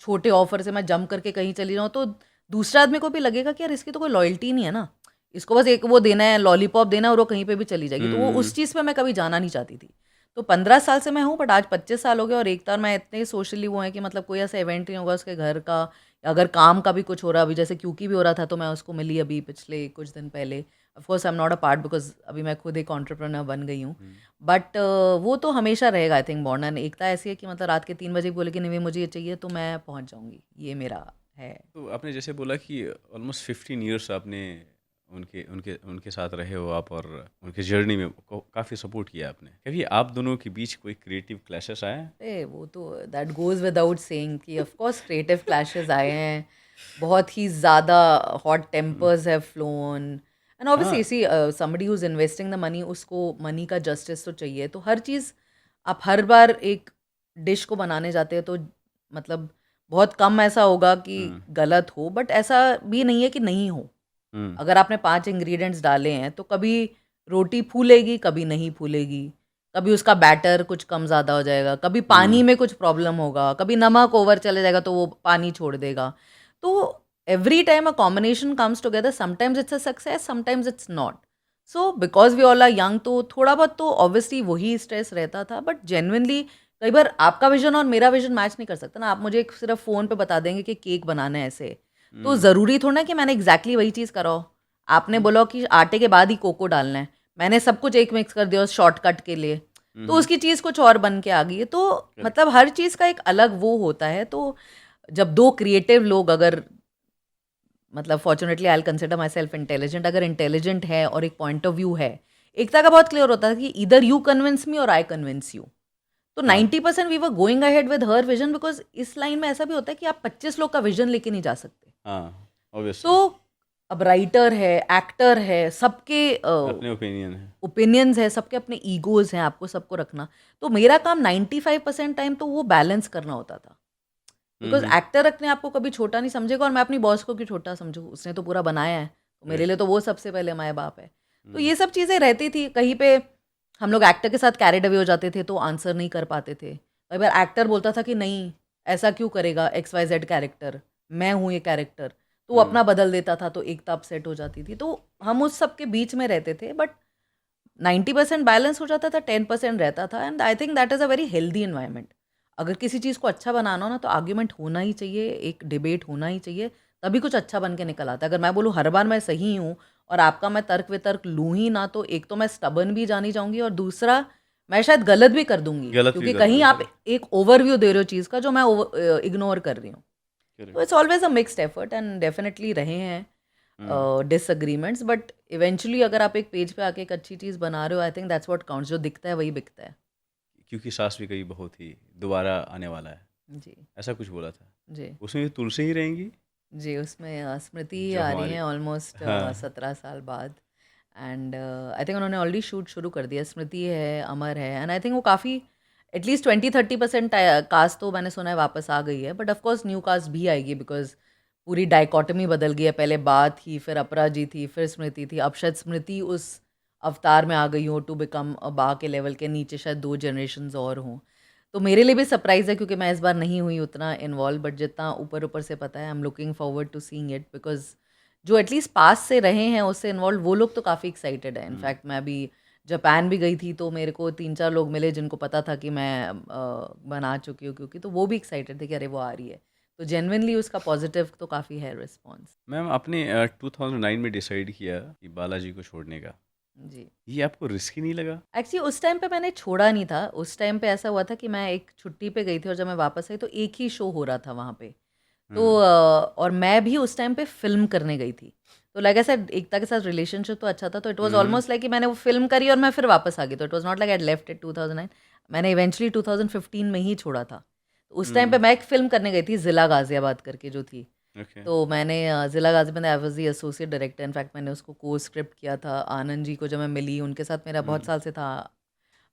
छोटे ऑफर से मैं जंप करके कहीं चली जाऊँ तो दूसरा आदमी को भी लगेगा कि यार इसकी तो कोई लॉयल्टी नहीं है ना, इसको बस एक वो देना है, लॉलीपॉप देना है और वो कहीं पे भी चली जाएगी। तो वो उस चीज़ पे मैं कभी जाना नहीं चाहती थी। तो 15 साल से मैं हूँ, बट आज 25 साल हो गए और एक बार मैं इतने सोशली वो है कि मतलब कोई ऐसा इवेंट नहीं होगा उसके घर का, या अगर काम का भी कुछ हो रहा, अभी जैसे क्यूकी भी हो रहा था तो मैं उसको मिली अभी पिछले कुछ दिन पहले। Of course I am not a part because अभी मैं खुद एक एंटरप्रेन्योर बन गई हूँ, बट वो तो हमेशा रहेगा आई थिंक बॉन्ड। एंड एकता ऐसी है कि मतलब रात के 3 बजे बोले कि नहीं मुझे ये चाहिए तो मैं पहुँच जाऊँगी, ये मेरा है। तो आपने जैसे बोला कि ऑलमोस्ट 15 ईयर्स आपने उनके उनके उनके साथ रहे हो आप, और उनके जर्नी में काफ़ी सपोर्ट किया आपने। कभी आप दोनों के बीच कोई क्रिएटिव क्लैशेस आए हैं? अरे वो तो दैट गोज़ विदाउट सेइंग कि ऑफ कोर्स क्रिएटिव क्लैशेस आए हैं, बहुत ही ज़्यादा hot tempers have flown. And हाँ। Obviously see somebody who is investing the money, उसको मनी का जस्टिस तो चाहिए। तो हर चीज़ आप हर बार एक डिश को बनाने जाते हैं तो मतलब बहुत कम ऐसा होगा कि गलत हो, बट ऐसा भी नहीं है कि नहीं हो। हुँ, अगर आपने 5 इंग्रेडिएंट्स डाले हैं तो कभी रोटी फूलेगी, कभी नहीं फूलेगी, कभी उसका बैटर कुछ कम ज़्यादा हो जाएगा, कभी पानी में कुछ प्रॉब्लम होगा, कभी नमक ओवर चले जाएगा तो वो पानी छोड़ देगा। तो every time a combination comes together, sometimes it's a success, sometimes it's not. So because we all are young तो थोड़ा बहुत तो ऑब्वियसली वही स्ट्रेस रहता था, बट जेन्युइनली कई बार आपका विज़न और मेरा विज़न मैच नहीं कर सकता ना। आप मुझे एक सिर्फ़ फ़ोन पे बता देंगे कि केक बनाना है ऐसे, तो हुँ, ज़रूरी थोड़ा ना कि मैंने एग्ज़ैक्टली वही चीज़ करा हो। आपने हुँ, बोला कि आटे के बाद ही कोको डालना है, मैंने सब कुछ एक मिक्स कर दिया उस शॉर्टकट के लिए, तो हुँ, उसकी चीज़ कुछ और बन के आ गई है। तो करेक्ट। मतलब हर चीज़ का एक अलग वो होता है। तो जब 2 क्रिएटिव लोग अगर मतलब fortunately I will consider my self intelligent, अगर इंटेलिजेंट है और एक पॉइंट ऑफ व्यू है, एकता का बहुत क्लियर होता है कि इधर यू कन्विंस मी और आई कन्विंस यू। तो हाँ, 90% we were going ahead with her vision, because इस लाइन में ऐसा भी होता है कि आप 25 लोग का विजन लेके नहीं जा सकते। हाँ, ऑब्वियसली तो अब राइटर है, एक्टर है, सबके अपने ओपिनियन है। ओपिनियंस है, सबके अपने ईगोज़ हैं, आपको सबको रखना। तो मेरा काम 95% टाइम तो वो बैलेंस करना होता था। हुँ, बिकॉज़ हुँ, एक्टर अपने आप को कभी छोटा नहीं समझेगा और मैं अपनी बॉस को क्यों छोटा समझूँ? उसने तो पूरा बनाया है, तो मेरे करेक्ट। लिए तो वो सबसे पहले माँ-बाप है। तो हुँ, ये सब चीज़ें रहती थी। कहीं पे हम लोग एक्टर के साथ कैरिड अवे हो जाते थे, तो आंसर नहीं कर पाते थे। कई बार एक्टर बोलता था कि नहीं, ऐसा क्यों करेगा एक्स वाई ज़ेड कैरेक्टर, मैं हूँ ये कैरेक्टर। तो वो हुँ, अपना बदल देता था, तो एकता अपसेट हो जाती थी। तो हम उस सब के बीच में रहते थे, बट 90% बैलेंस हो जाता था, 10% रहता था, and I think that is a very healthy environment. अगर किसी चीज़ को अच्छा बनाना हो ना तो आर्ग्यूमेंट होना ही चाहिए, एक डिबेट होना ही चाहिए, तभी कुछ अच्छा बन के निकल आता है। अगर मैं बोलूँ हर बार मैं सही हूँ और आपका मैं तर्क-वितर्क लूँ ही ना, तो एक तो मैं स्टबर्न भी जानी जाऊँगी और दूसरा मैं शायद गलत भी कर दूँगी, गलत भी क्योंकि कर कहीं दोगे, आप करेक्ट, एक ओवरव्यू दे रहे हो चीज़ का जो मैं इग्नोर कर रही हूँ। तो correct. It's always a mixed effort and definitely रहे हैं हुँ, डिसएग्रीमेंट्स, बट इवेंचुअली अगर आप एक पेज पे आके एक अच्छी चीज़ बना रहे हो, I think that's what counts. जो दिखता है वही बिकता है। क्योंकि सास भी कभी बहू थी, दोबारा आने वाला है, जी, ऐसा कुछ बोला था। जी। उसमें भी तुलसी ही रहेंगी, जी, उसमें स्मृति ही जो आ रही हमारी हैं ऑलमोस्ट हाँ, 17 साल बाद। एंड आई थिंक उन्होंने ऑलरेडी शूट शुरू कर दिया। स्मृति है, अमर है, एंड आई थिंक वो काफ़ी एटलीस्ट 20-30% कास्ट तो मैंने सुना है वापस आ गई है, but of course new cast भी आएगी बिकॉज़ पूरी डाइकोटमी बदल गई है। पहले बा थी, फिर अपराजी थी, फिर स्मृति थी। अब शायद स्मृति उस अवतार में आ गई हो टू बिकम बा के लेवल के नीचे शायद 2 जनरेशन्स और हों। तो मेरे लिए भी सरप्राइज़ है क्योंकि मैं इस बार नहीं हुई उतना इन्वॉल्व, बट जितना ऊपर-ऊपर से पता है I am looking forward to seeing it, because जो एटलीस्ट पास से रहे हैं उससे इन्वॉल्व वो लोग तो काफ़ी एक्साइटेड हैं। हुँ, इनफैक्ट मैं अभी जापान भी गई थी तो मेरे को 3-4 लोग मिले जिनको पता था कि मैं बना चुकी हूँ क्योंकि, तो वो भी एक्साइटेड थे कि अरे वो आ रही है। तो जेनुइनली उसका पॉज़िटिव तो काफ़ी है रिस्पॉन्स। मैम आपने 2009 में डिसाइड किया कि बालाजी को छोड़ने का, जी। ये आपको रिस्की नहीं लगा? एक्चुअली उस टाइम पे मैंने छोड़ा नहीं था। उस टाइम पे ऐसा हुआ था कि मैं एक छुट्टी पे गई थी और जब मैं वापस आई तो एक ही शो हो रहा था वहाँ पे। तो हुँ, और मैं भी उस टाइम पे फ़िल्म करने गई थी। तो लाइक आई सेड एकता के साथ रिलेशनशिप तो अच्छा था, तो it was hmm, almost like कि मैंने वो फ़िल्म करी और मैं फिर वापस आ गई। तो it was not like I had left it 2009। मैंने इवेंचुअली 2015 में ही छोड़ा था। तो उस टाइम पे हुँ, मैं एक फ़िल्म करने गई थी ज़िला गाज़ियाबाद करके जो थी। ओके, तो मैंने ज़िला गाज़ियाबाद में I was the associate director. In fact मैंने उसको को-स्क्रिप्ट किया था। आनंद जी को जब मैं मिली उनके साथ मेरा बहुत हुँ, साल से था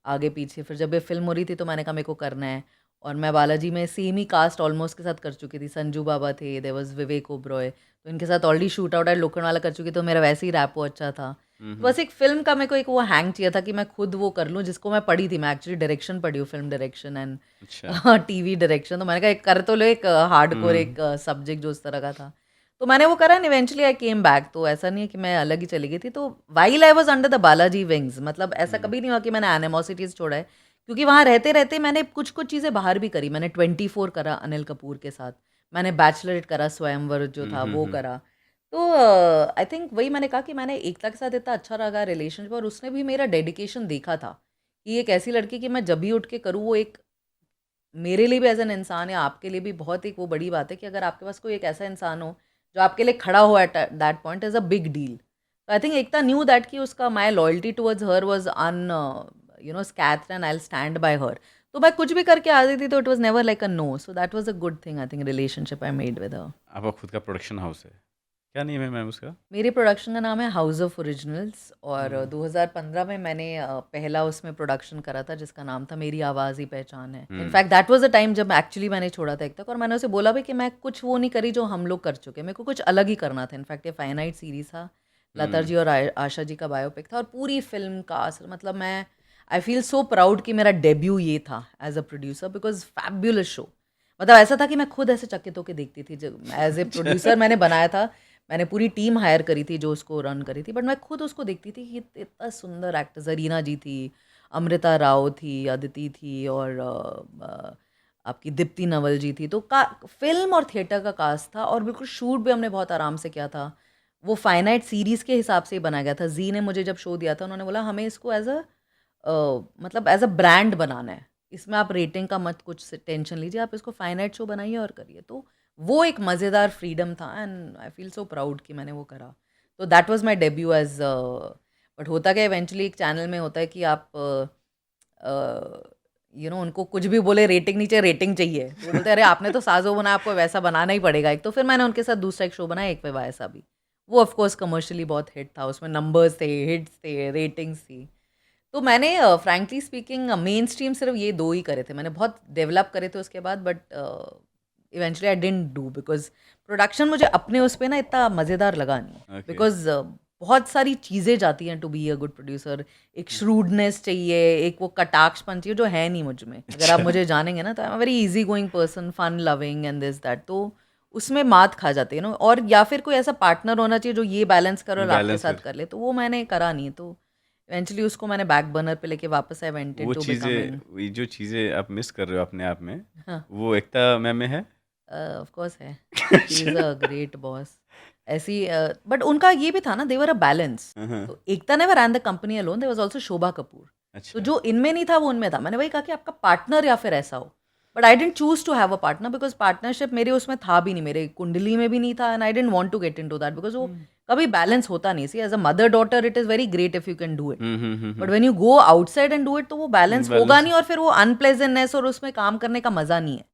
आगे-पीछे। फिर जब ये फ़िल्म हो रही थी तो मैंने कहा मेरे को करना है, और मैं बालाजी में सेम ही कास्ट ऑलमोस्ट के साथ कर चुकी थी। संजू बाबा थे, देयर वाज़ विवेक ओबरॉय, तो इनके साथ already shoot out at Lokhandwala कर चुकी, तो मेरा वैसे ही रैपो अच्छा था। तो बस एक फिल्म का मेरे को एक वो हैंग चाहिए था कि मैं खुद वो कर लूँ, जिसको मैं पढ़ी थी, मैं एक्चुअली डायरेक्शन पढ़ी हूँ, फिल्म डायरेक्शन एंड अच्छा। TV direction. तो मैंने कहा एक कर तो लो, एक हार्डकोर एक सब्जेक्ट जो उस तरह का था। तो मैंने वो करा and eventually I came back. तो ऐसा नहीं है कि मैं अलग ही चली गई थी। तो while I was under the Balaji wings, मतलब ऐसा कभी नहीं हुआ कि मैंने एनिमोसिटीज छोड़ा है, क्योंकि वहाँ रहते रहते मैंने कुछ कुछ चीज़ें बाहर भी करी। मैंने 24 करा अनिल कपूर के साथ, मैंने बैचलरेट करा, स्वयंवर जो था वो करा। तो आई थिंक वही मैंने कहा कि मैंने एकता के साथ इतना अच्छा रहा रिलेशनशिप, और उसने भी मेरा डेडिकेशन देखा था कि एक ऐसी लड़की कि मैं जब भी उठ के करूँ वो एक मेरे लिए भी एज एन इंसान या आपके लिए भी बहुत एक वो बड़ी बात है कि अगर आपके पास कोई एक ऐसा इंसान हो जो आपके लिए खड़ा हो at that point is a big deal. तो I think Ekta knew that कि उसका my loyalty towards her was unscathed and I stand by her. तो मैं कुछ भी करके आ जाती, तो it was never like a no. So that was a good thing I think relationship I made with her. आपका खुद का प्रोडक्शन हाउस है, क्या नेम है मैम उसका? मेरे प्रोडक्शन का नाम है हाउस ऑफ ओरिजिनल्स, और हम्म 2015 में मैंने पहला उसमें प्रोडक्शन करा था जिसका नाम था मेरी आवाज़ ही पहचान है। Hmm in fact that was the time जब एक्चुअली मैंने छोड़ा था एक तक, और मैंने उसे बोला भी कि मैं कुछ वो नहीं करी जो हम लोग कर चुके, मेरे को कुछ अलग ही करना था। इनफैक्ट ये फाइनाइट सीरीज था, लता जी और आशा जी का बायोपिक था, और पूरी फिल्म कास्ट, मतलब मैं आई फील सो प्राउड कि मेरा डेब्यू ये था as a producer, because fabulous show. मतलब ऐसा था कि मैं खुद ऐसे चकित होकर देखती थी जब एज ए प्रोड्यूसर मैंने बनाया था। मैंने पूरी टीम हायर करी थी जो उसको रन करी थी, बट मैं खुद उसको देखती थी कि इतना सुंदर एक्टर, जरीना जी थी, अमृता राव थी, अदिति थी, और आपकी दीप्ति नवल जी थी। तो का फिल्म और थिएटर का कास्ट था, और बिल्कुल शूट भी हमने बहुत आराम से किया था। वो फाइनाइट सीरीज़ के हिसाब से ही बनाया गया था। जी ने मुझे जब शो दिया था, उन्होंने बोला हमें इसको एज अ मतलब एज अ ब्रांड बनाना है, इसमें आप रेटिंग का मत कुछ टेंशन लीजिए, आप इसको फाइनाइट शो बनाइए और करिए। तो वो एक मज़ेदार फ्रीडम था and I feel so proud कि मैंने वो करा। तो that was my debut as, but होता क्या इवेंचुअली एक चैनल में होता है कि आप उनको कुछ भी बोले रेटिंग नहीं चाहिए, रेटिंग चाहिए। तो वो बोलते हैं अरे आपने तो साजो बनाया, आपको वैसा बनाना ही पड़ेगा एक। तो फिर मैंने उनके साथ दूसरा एक शो बनाया, एक पे वैसा भी। वो ऑफ कोर्स कमर्शियली बहुत हिट था, उसमें नंबर्स थे, हिट्स थे, रेटिंग्स थी। तो मैंने फ्रैंकली स्पीकिंग मेन स्ट्रीम सिर्फ ये दो ही करे थे, मैंने बहुत डेवलप करे थे उसके बाद, but eventually I didn't do, because production मुझे अपने उस पे ना इतना मज़ेदार लगा नहीं, ओके। बिकॉज बहुत सारी चीज़ें जाती हैं to be a good producer. एक श्रूडनेस चाहिए, एक वो कटाक्षपन चाहिए जो है नहीं मुझ में। अगर आप अच्छा। मुझे जानेंगे ना, तो I am very easy going person, fun loving and this that. तो उसमें मात खा जाती है ना, और या फिर कोई ऐसा पार्टनर होना चाहिए जो ये बैलेंस करे और आपके बैलेंस साथ कर कर ले। तो वो मैंने करा नहीं, तो इवेंचुअली उसको मैंने बैक बर्नर पे लेके वापस आई वेंट वो इनटू चीज़ें, बिकमिंग। वो जो चीज़ें आप मिस कर रहे हो अपने आप में, हाँ, वो एकता मैम में है। ऑफ कोर्स है। शी इज़ अच्छा। A great boss. ऐसी बट उनका ये भी था ना, दे वर अ बैलेंस। हाँ। तो Ekta never ran the company alone, there was also Shobha Kapoor. तो अच्छा। जो इनमें नहीं था वो उनमें था। मैंने वही कहा कि आपका पार्टनर या फिर ऐसा हो, but I didn't choose to have a partner, because partnership मेरे उसमें था भी नहीं, मेरे कुंडली में भी नहीं था, and I didn't want to get into that, because वो कभी बैलेंस होता नहीं। See as a mother daughter it is very great if you can do it, but when you go outside and do it, तो वो balance होगा balance. नहीं, और फिर वो अनप्लेजेंटनेस और उसमें काम करने का मज़ा नहीं है।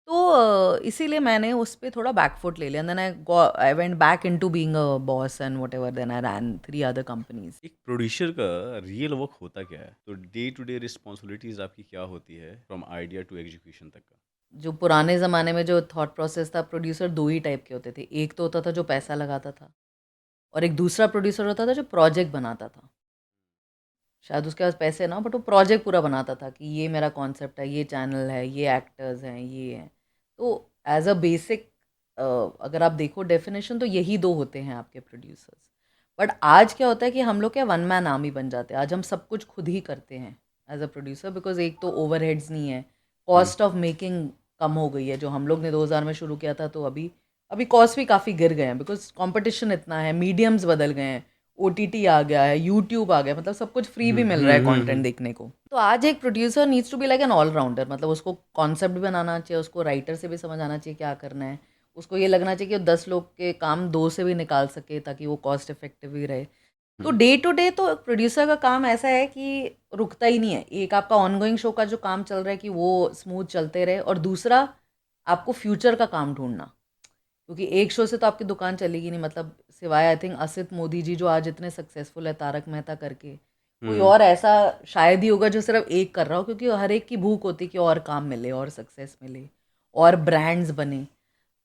तो इसीलिए मैंने उस पे थोड़ा बैकफुट ले लिया, then I went back into being a boss and whatever, then I ran 3 other companies. एक प्रोड्यूसर का रियल वर्क होता क्या है? तो डे टू डे रिस्पॉन्सिबिलिटीज आपकी क्या होती है, फ्रॉम आइडिया टू एग्जीक्यूशन तक का? जो पुराने ज़माने में जो थॉट प्रोसेस था, प्रोड्यूसर 2 ही टाइप के होते थे। एक तो होता था जो पैसा लगाता था, और एक दूसरा प्रोड्यूसर होता था जो प्रोजेक्ट बनाता था। शायद उसके पास पैसे ना हो, बट वो प्रोजेक्ट पूरा बनाता था कि ये मेरा कॉन्सेप्ट है, ये चैनल है, ये एक्टर्स हैं, ये हैं। तो एज़ अ बेसिक अगर आप देखो डेफिनेशन, तो यही 2 होते हैं आपके प्रोड्यूसर्स। बट आज क्या होता है कि हम लोग क्या वन मैन आर्मी बन जाते हैं। आज हम सब कुछ खुद ही करते हैं एज़ अ प्रोड्यूसर, बिकॉज़ एक तो ओवरहेड्स नहीं है, हम्म कॉस्ट ऑफ मेकिंग कम हो गई है। जो हम लोग ने 2000 में शुरू किया था, तो अभी अभी कॉस्ट भी काफ़ी गिर गए हैं, बिकॉज़ कॉम्पिटिशन इतना है, मीडियम्स बदल गए हैं, ओटीटी आ गया है, यूट्यूब आ गया, मतलब सब कुछ फ्री भी मिल रहा है कंटेंट देखने को। तो आज एक producer needs to be like an allrounder, मतलब उसको कॉन्सेप्ट भी बनाना चाहिए, उसको राइटर से भी समझ आना चाहिए क्या करना है, उसको ये लगना चाहिए कि वो 10 लोग के काम 2 से भी निकाल सके, ताकि वो कॉस्ट इफेक्टिव भी रहे। तो डे टू डे तो प्रोड्यूसर का काम ऐसा है कि रुकता ही नहीं है। एक आपका ऑनगोइंग शो का जो काम चल रहा है कि वो स्मूथ चलते रहे, और दूसरा आपको फ्यूचर का काम ढूंढना, क्योंकि एक शो से तो आपकी दुकान चलेगी नहीं। मतलब सिवाय आई थिंक असित मोदी जी जो आज इतने सक्सेसफुल है तारक मेहता करके, कोई और ऐसा शायद ही होगा जो सिर्फ एक कर रहा हो, क्योंकि हर एक की भूख होती है कि और काम मिले और सक्सेस मिले और ब्रांड्स बने।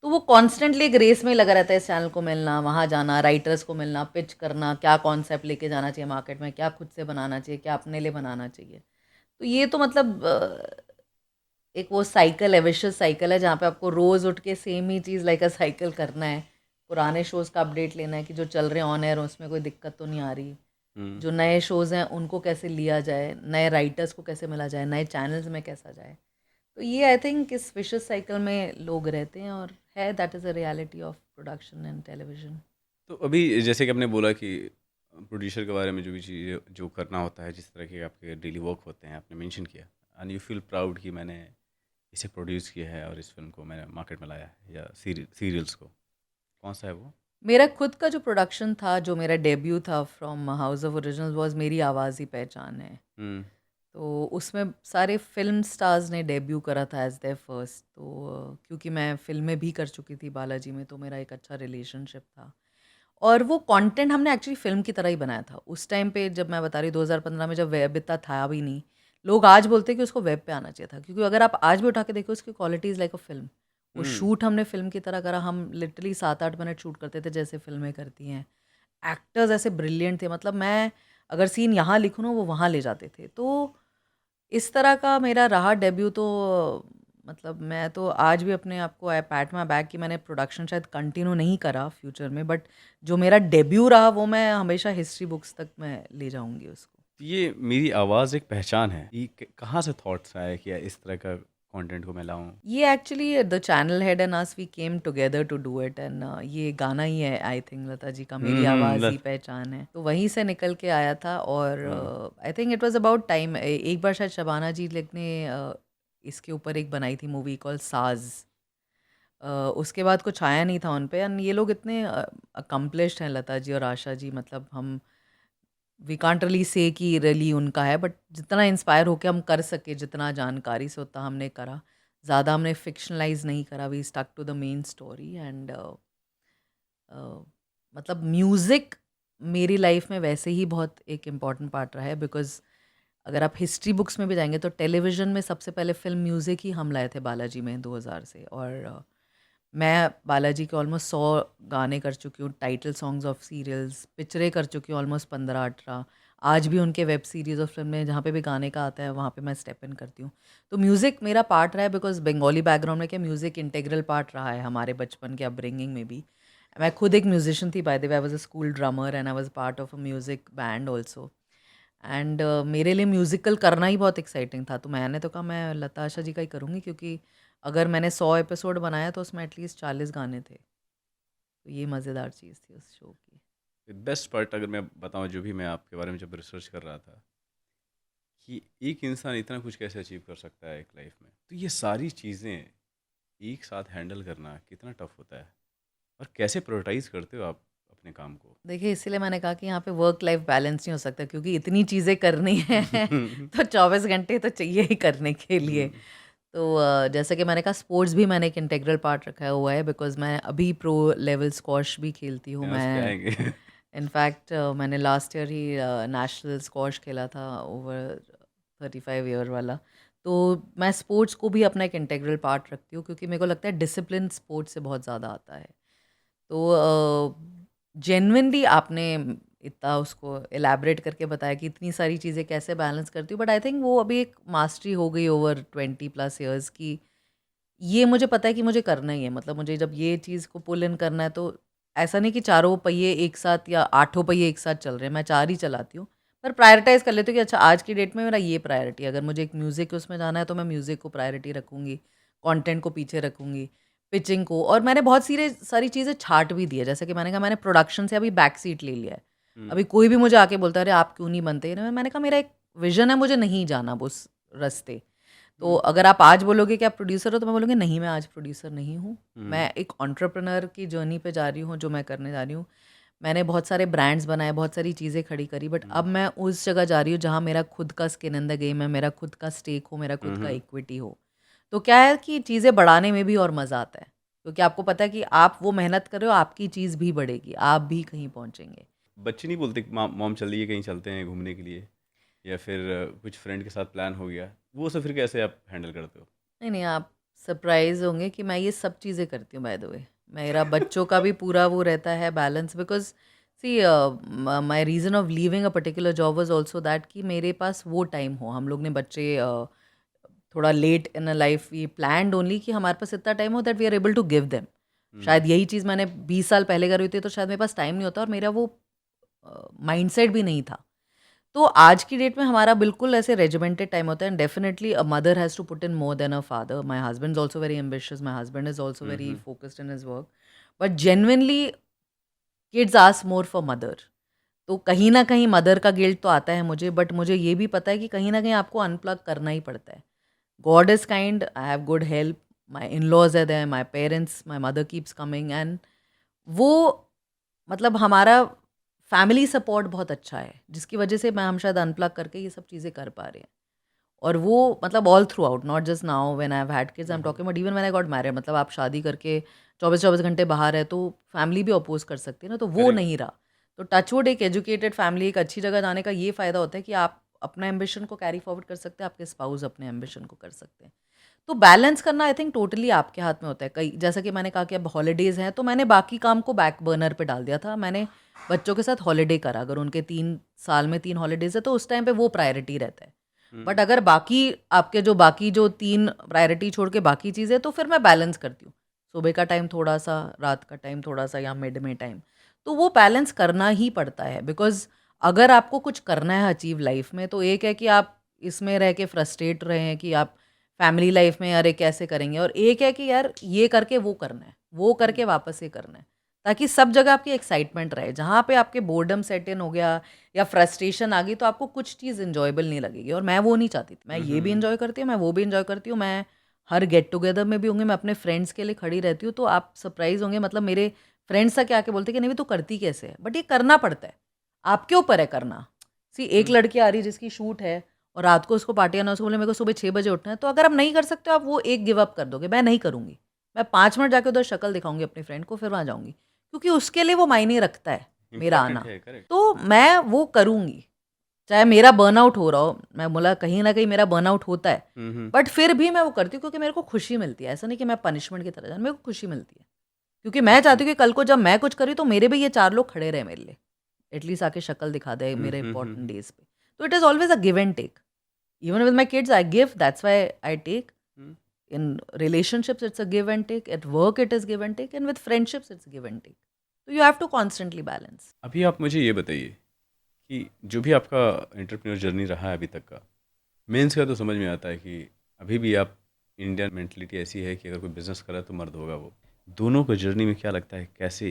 तो वो कॉन्स्टेंटली एक रेस में ही लगा रहता है, इस चैनल को मिलना, वहाँ जाना, राइटर्स को मिलना, पिच करना, क्या कॉन्सेप्ट लेके जाना चाहिए मार्केट में, क्या खुद से बनाना चाहिए, क्या अपने लिए बनाना चाहिए। तो ये तो मतलब एक वो साइकिल है, विशियस साइकिल है, जहाँ पे आपको रोज़ उठ के सेम ही चीज़ लाइक अ साइकिल करना है। पुराने शोज़ का अपडेट लेना है कि जो चल रहे हैं ऑन एयर उसमें कोई दिक्कत तो नहीं आ रही। जो नए शोज़ हैं उनको कैसे लिया जाए, नए राइटर्स को कैसे मिला जाए, नए चैनल्स में कैसा जाए। तो ये आई थिंक इस विशियस साइकिल में लोग रहते हैं, और है that is a reality of production and television. तो अभी जैसे कि आपने बोला कि प्रोड्यूसर के बारे में जो भी चीज़ जो करना होता है, जिस तरह के आपके डेली वर्क होते हैं, आपने मेंशन किया, एंड यू फील प्राउड कि मैंने इसे प्रोड्यूस किया है और इस फिल्म को मैंने मार्केट में लाया है, या सीरियल्स को, कौन सा है वो? मेरा खुद का जो प्रोडक्शन था, जो मेरा डेब्यू था from house of originals, was मेरी आवाज़ ही पहचान है। हम्म। तो उसमें सारे फ़िल्म स्टार्स ने डेब्यू करा था एज़ देयर फर्स्ट। तो क्योंकि मैं फ़िल्में भी कर चुकी थी बालाजी में, तो मेरा एक अच्छा रिलेशनशिप था। और वो कंटेंट हमने एक्चुअली फ़िल्म की तरह ही बनाया था। उस टाइम पे जब मैं बता रही हूँ 2015 में, जब वेब इतना था भी नहीं। लोग आज बोलते हैं कि उसको वेब पे आना चाहिए था, क्योंकि अगर आप आज भी उठा के देखो उसकी quality is like a film. वो हम्म। शूट हमने फ़िल्म की तरह करा, हम लिटरली 7-8 मिनट शूट करते थे जैसे फ़िल्में करती हैं। एक्टर्स ऐसे ब्रिलियंट थे, मतलब मैं अगर सीन यहाँ लिखूँ ना, वो वहाँ ले जाते थे। तो इस तरह का मेरा रहा डेब्यू। तो मतलब मैं तो आज भी अपने आप को आई पैट माई बैक कि मैंने प्रोडक्शन शायद कंटिन्यू नहीं करा फ्यूचर में, बट जो मेरा डेब्यू रहा वो मैं हमेशा हिस्ट्री बुक्स तक मैं ले जाऊंगी उसको। तो ये मेरी आवाज़ एक पहचान है, ये कहाँ से थॉट्स आए कि इस तरह का कंटेंट को मैं लाऊं? ये actually the channel head and us we came together to do it, and ये गाना ही है आई थिंक लता जी का, मेरी आवाज़ ही पहचान है। तो वहीं से निकल के आया था, और I think it was about time. एक बार शायद शबाना जी ने इसके ऊपर एक बनाई थी मूवी कॉल साज। उसके बाद कुछ आया नहीं था उन पे, एंड ये लोग इतने अकम्प्लिश्ड हैं लता जी और आशा जी, मतलब हम वी कांट रियली से कि रियली उनका है, बट जितना इंस्पायर होके हम कर सके, जितना जानकारी से उतना हमने करा। ज़्यादा हमने फिक्शनलाइज नहीं करा, we stuck to the main story. And मतलब म्यूज़िक मेरी लाइफ में वैसे ही बहुत एक इम्पॉर्टेंट पार्ट रहा है, बिकॉज़ अगर आप हिस्ट्री बुक्स में भी जाएंगे तो टेलीविज़न में सबसे पहले फ़िल्म म्यूज़िक ही हम लाए थे बालाजी में 2000 से। और मैं बालाजी के ऑलमोस्ट 100 गाने कर चुकी हूँ, टाइटल सॉन्ग्स ऑफ सीरियल्स, पिक्चरें कर चुकी हूँ ऑलमोस्ट 15-18। आज भी उनके वेब सीरीज़ और फ़िल्में जहाँ पे भी गाने का आता है वहाँ पे मैं स्टेप इन करती हूँ। तो म्यूज़िक मेरा पार्ट रहा है, बिकॉज़ बंगाली बैकग्राउंड में क्या म्यूज़िक इंटीग्रल पार्ट रहा है हमारे बचपन के अपब्रिंगिंग में भी। मैं खुद एक म्यूज़िशियन थी by the way, I was a school drummer and I was part of a music band also. And मेरे लिए म्यूज़िकल करना ही बहुत एक्साइटिंग था, तो मैंने तो कहा मैं लता आशा जी का ही करूँगी, क्योंकि अगर मैंने 100 एपिसोड बनाया तो उसमें एटलीस्ट 40 गाने थे। तो ये मज़ेदार चीज़ थी उस शो की। बेस्ट पार्ट अगर मैं बताऊं, जो भी मैं आपके बारे में जब रिसर्च कर रहा था, कि एक इंसान इतना कुछ कैसे अचीव कर सकता है एक लाइफ में, तो ये सारी चीज़ें एक साथ हैंडल करना कितना टफ होता है, और कैसे प्रायोरिटाइज करते हो आप अपने काम को? देखिए, इसीलिए मैंने कहा कि यहाँ पे वर्क लाइफ बैलेंस नहीं हो सकता, क्योंकि इतनी चीज़ें करनी है तो 24 घंटे तो चाहिए ही करने के लिए। हम्म। तो जैसे कि मैंने कहा, स्पोर्ट्स भी मैंने एक इंटीग्रल पार्ट रखा हुआ है, बिकॉज़ मैं अभी प्रो लेवल स्क्वॉश भी खेलती हूँ। यहाँ उस पे मैं आएंगे। इनफैक्ट मैंने लास्ट ईयर ही नेशनल स्क्वॉश खेला था, ओवर 35 ईयर वाला। तो मैं स्पोर्ट्स को भी अपना एक इंटीग्रल पार्ट रखती हूँ, क्योंकि मेरे को लगता है डिसिप्लिन स्पोर्ट्स से बहुत ज़्यादा आता है। तो जेन्युइनली आपने इतना उसको एलैबोरेट करके बताया कि इतनी सारी चीज़ें कैसे बैलेंस करती हूँ, बट आई थिंक वो अभी एक मास्टरी हो गई ओवर 20+ ईयर्स की। ये मुझे पता है कि मुझे करना ही है, मतलब मुझे जब ये चीज़ को पुल इन करना है, तो ऐसा नहीं कि चारों पहिए एक साथ या आठों पहिए एक साथ चल रहे हैं, मैं 4 ही चलाती हूँ। पर प्रायोरिटाइज़ कर लेती हूँ कि अच्छा, आज की डेट में मेरा ये प्रायोरिटी है, अगर मुझे एक म्यूज़िक उसमें जाना है तो मैं म्यूज़िक को प्रायोरिटी रखूँगी, कंटेंट को पीछे रखूँगी, पिचिंग को। और मैंने बहुत सारी चीज़ें छाँट भी दी है, जैसे कि मैंने कहा मैंने प्रोडक्शन से अभी बैक सीट ले लिया है। हम्म। अभी कोई भी मुझे आके बोलता है, "अरे! आप क्यों नहीं बनते?" मैंने कहा मेरा एक विज़न है, मुझे नहीं जाना अब उस रास्ते। तो हम्म। अगर आप आज बोलोगे कि आप प्रोड्यूसर हो, तो मैं बोलूँगी नहीं, मैं आज प्रोड्यूसर नहीं हूँ। हम्म। मैं एक एंटरप्रेन्योर की जर्नी पे जा रही हूँ, जो मैं करने जा रही हूँ। मैंने बहुत सारे ब्रांड्स बनाए, बहुत सारी चीज़ें खड़ी करी, बट अब मैं उस जगह जा रही हूँ जहाँ मेरा खुद का स्किन इन द गेम है, मेरा खुद का स्टेक हो, मेरा खुद का हम्म। इक्विटी हो। तो क्या है कि चीज़ें बढ़ाने में भी और मज़ा आता है, क्योंकि आपको पता है कि आप वो मेहनत कर रहे हो, आपकी चीज़ भी बढ़ेगी, आप भी कहीं पहुँचेंगे। बच्चे नहीं बोलते कि मॉम चलिए कहीं चलते हैं घूमने के लिए, या फिर कुछ फ्रेंड के साथ प्लान हो गया, वो सब फिर कैसे आप हैंडल करते हो? नहीं, नहीं, आप सरप्राइज होंगे कि मैं ये सब चीज़ें करती हूँ बाय द वे। मेरा बच्चों का भी पूरा वो रहता है balance, because see my reason of leaving a particular job was also that कि मेरे पास वो टाइम हो। हम लोग ने बच्चे थोड़ा late in a life we planned only कि हमारे पास इतना टाइम हो that we are able to give them. शायद यही चीज़ मैंने 20 साल पहले करी होती तो शायद मेरे पास टाइम नहीं होता और मेरा वो माइंडसेट भी नहीं था। तो आज की डेट में हमारा बिल्कुल ऐसे रेजिमेंटेड टाइम होता है, and definitely a mother has to put in more than a father. My husband is also very ambitious, my husband is also very focused in his work, but genuinely kids ask more for mother. तो कहीं न कहीं mother का guilt तो आता है मुझे, but मुझे ये भी पता है कि कहीं न कहीं आपको अनप्लग करना ही पड़ता है। God is kind, I have good help, my in-laws are there, my parents, my mother keeps coming, and वो मतलब हमारा फैमिली सपोर्ट बहुत अच्छा है, जिसकी वजह से हम शायद अनप्लग करके ये सब चीज़ें कर पा रहे हैं। और वो मतलब all through out, not just now when I have had kids, I am talking about even when I got married. मतलब आप शादी करके 24-24 घंटे बाहर है तो फैमिली भी अपोज कर सकती है ना, तो वो करेक्ट। नहीं रहा। तो टचवुड एक एजुकेटेड फैमिली, एक अच्छी जगह जाने का ये फ़ायदा होता है कि आप अपना एम्बिशन को कैरी फॉरवर्ड कर सकते हैं, आपके स्पाउस अपने एम्बिशन को कर सकते हैं। तो बैलेंस करना आई थिंक टोटली आपके हाथ में होता है। कई जैसा कि मैंने कहा कि अब हॉलीडेज़ हैं, तो मैंने बाकी काम को बैक बर्नर पे डाल दिया था। मैंने बच्चों के साथ हॉलीडे करा, अगर उनके 3 साल में 3 हॉलीडेज़ है तो उस टाइम पे वो प्रायोरिटी रहता है। बट अगर बाकी आपके जो बाकी जो 3 प्रायोरिटी छोड़ के बाकी चीज़ें, तो फिर मैं बैलेंस करती हूँ। सुबह का टाइम थोड़ा-सा, रात का टाइम थोड़ा-सा या मिड में टाइम। तो वो बैलेंस करना ही पड़ता है, बिकॉज़ अगर आपको कुछ करना है अचीव लाइफ़ में, तो एक है कि आप इसमें रह के फ्रस्ट्रेट रहे हैं कि आप फैमिली लाइफ़ में अरे कैसे करेंगे, और एक है कि यार ये करके वो करना है, वो करके वापस ये करना है। ताकि सब जगह आपकी एक्साइटमेंट रहे। जहाँ पे आपके बोर्डम सेट इन हो गया या फ्रस्ट्रेशन आ गई, तो आपको कुछ चीज़ एन्जॉयबल नहीं लगेगी, और मैं वो नहीं चाहती थी। मैं ये भी एन्जॉय करती हूँ, मैं वो भी एन्जॉय करती हूँ, मैं हर गेट टुगेदर में भी होंगी, मैं अपने फ्रेंड्स के लिए खड़ी रहती हूँ। तो आप सरप्राइज़ होंगे, मतलब मेरे फ्रेंड्स तक आके बोलते हैं कि नहीं तू करती कैसे है? बट ये करना पड़ता है, आपके ऊपर है करना। सी एक लड़की आ रही है जिसकी शूट है और रात को उसको पार्टी आना है, उसको बोले मेरे को सुबह 6 बजे उठना है, तो अगर आप नहीं कर सकते हो, आप वो एक गिव अप कर दोगे, मैं नहीं करूँगी। मैं 5 मिनट जाके उधर शक्ल दिखाऊँगी अपनी फ्रेंड को, फिर वहाँ जाऊँगी। क्योंकि उसके लिए वो मायने रखता है, मेरा इम्पोर्टेंट आना। है, करेक्ट। तो मैं वो करूँगी, चाहे मेरा बर्नआउट हो रहा हो। मैं बोला कहीं न कहीं मेरा बर्नआउट होता है, बट फिर भी मैं वो करती हूँ क्योंकि मेरे को खुशी मिलती है। ऐसा नहीं कि मैं पनिशमेंट की तरह जा रही हूँ, मेरे को खुशी मिलती है। क्योंकि मैं चाहती हूँ कि कल को जब मैं कुछ करूँ तो मेरे भी ये 4 लोग खड़े रहें मेरे लिए। एटलीस्ट आके शक्ल दिखा दें मेरे इंपॉर्टेंट डेज़ पे। तो it is always a give and take. Even with my kids, I give. That's why I take. In relationships, it's a give and take. At work, it is give and take. And with friendships, it's give and take. So you have to constantly balance. अभी आप मुझे ये बताइए कि जो भी आपका entrepreneur journey रहा है अभी तक का, मेंस का तो समझ में आता है कि अभी भी आप, इंडियन मेंटलिटी ऐसी है कि अगर कोई बिजनेस कर रहा है तो मर्द होगा वो। दोनों को जर्नी में क्या लगता है, कैसे,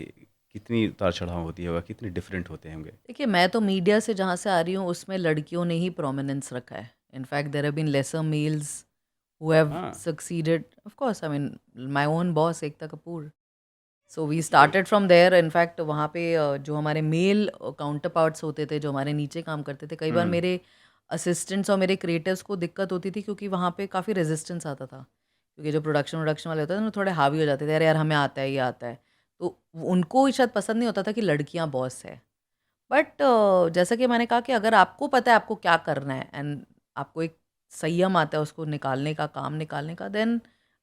कितनी उतार चढ़ाव होती होगा, कितने डिफरेंट होते होंगे? देखिए, मैं तो मीडिया से जहाँ से आ रही हूँ उसमें लड़कियों ने ही प्रोमिनेंस रखा है। In fact there have been lesser males who have हाँ। Succeeded. Of course, I mean my own boss Ekta Kapoor. So we started from there. In fact वहाँ पे जो हमारे मेल काउंटर पार्ट्स होते थे, जो हमारे नीचे काम करते थे, कई बार मेरे असिस्टेंट्स और मेरे क्रिएटर्स को दिक्कत होती थी क्योंकि वहाँ पे काफ़ी रेजिस्टेंस आता था। क्योंकि जो प्रोडक्शन वाले होते थे ना, थोड़े हावी हो जाते थे, अरे यार हमें आता है, ये आता है। तो उनको शायद पसंद नहीं होता था कि लड़कियाँ बॉस है। बट जैसा कि मैंने कहा कि अगर आपको पता है आपको क्या करना है, एंड आपको एक संयम आता है उसको निकालने का, काम निकालने का, देन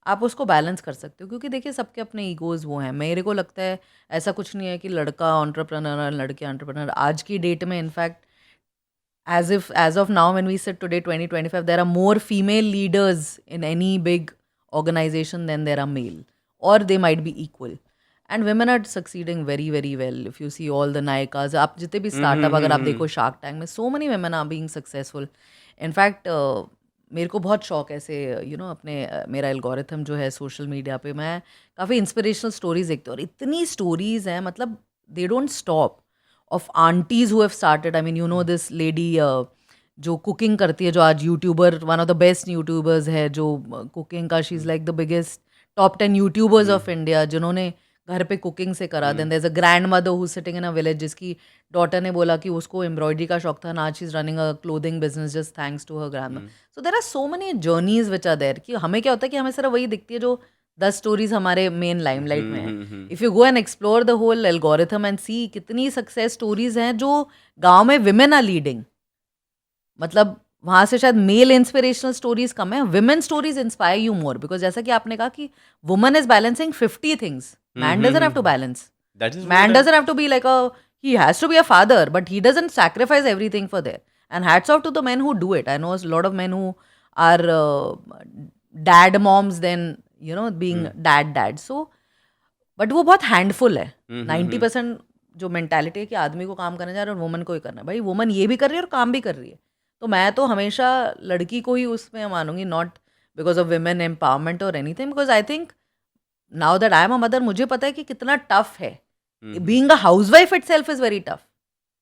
आप उसको बैलेंस कर सकते हो। क्योंकि देखिए, सबके अपने ईगोज़ वो हैं। मेरे को लगता है ऐसा कुछ नहीं है कि लड़का एंटरप्रेन्योर है, लड़के एंटरप्रेन्योर। आज की डेट में in fact as of now when we sit today 2025, there are more female leaders in any big organization than there are male, or they might be equal, and women are succeeding very very well. If you see all the nayikas, आप जितने भी startup अगर आप देखो shark tank में, so many women are being successful. In fact मेरे को बहुत शौक है ऐसे अपने मेरा एल्गोरिथम जो है सोशल मीडिया पे, मैं काफ़ी इंस्पिरेशनल स्टोरीज देखती हूँ, और इतनी स्टोरीज हैं, मतलब they don't stop, of aunties who have started. I mean, you know this lady जो कुकिंग करती है, जो आज YouTuber, one of the best YouTubers है, जो कुकिंग का, she is like the biggest top 10 YouTubers of India, जिन्होंने घर पे कुकिंग से करा। Then there is a grandmother who sitting in a village, जिसकी डॉटर ने बोला कि उसको एम्ब्रॉयडरी का शौक था, ना she is running a clothing business just thanks to her grandmother. So there are so many journeys which are there, कि हमें क्या होता है कि हमें सिर्फ वही दिखती है जो 10 स्टोरीज हमारे मेन लाइमलाइट में है। If you go and explore the whole algorithm and see कितनी सक्सेस स्टोरीज हैं जो गांव में विमेन आर लीडिंग। मतलब वहाँ से शायद मेल इंस्पिरेशनल स्टोरीज कम है, women stories inspire you more, because जैसा कि आपने कहा कि woman is balancing 50 things, man doesn't have to balance. That is Man what doesn't have to be like he has to be a father, but he doesn't sacrifice everything for there. And hats off to the men who do it. I know a lot of men who are dad moms, then, being dad. So, but वो बहुत handful है. 90% जो mentality है कि आदमी को काम करने जा रहा है और वुमन को ही करना है. भाई वुमन ये भी कर रही है और काम भी कर रही है. तो मैं तो हमेशा लड़की को ही उसमें मानूंगी, not because of women empowerment और anything, because I think now that I am a mother, मुझे पता है कि कितना टफ है. Being a housewife itself is very tough.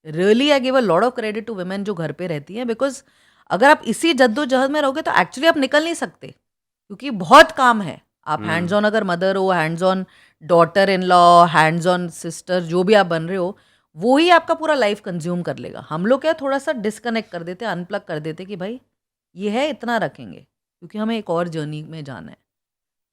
Really I give a lot of credit to women जो घर पे रहती हैं, बिकॉज अगर आप इसी जद्दोजहद में रहोगे तो एक्चुअली आप निकल नहीं सकते, क्योंकि बहुत काम है. आप हैंड्स ऑन अगर मदर हो, hands on daughter in law, hands on sister, जो भी आप बन रहे हो, वो ही आपका पूरा लाइफ कंज्यूम कर लेगा. हम लोग क्या थोड़ा सा डिस्कनेक्ट कर देते, अनप्लग कर देते कि भाई ये है, इतना रखेंगे, क्योंकि हमें एक और जर्नी में जाना है.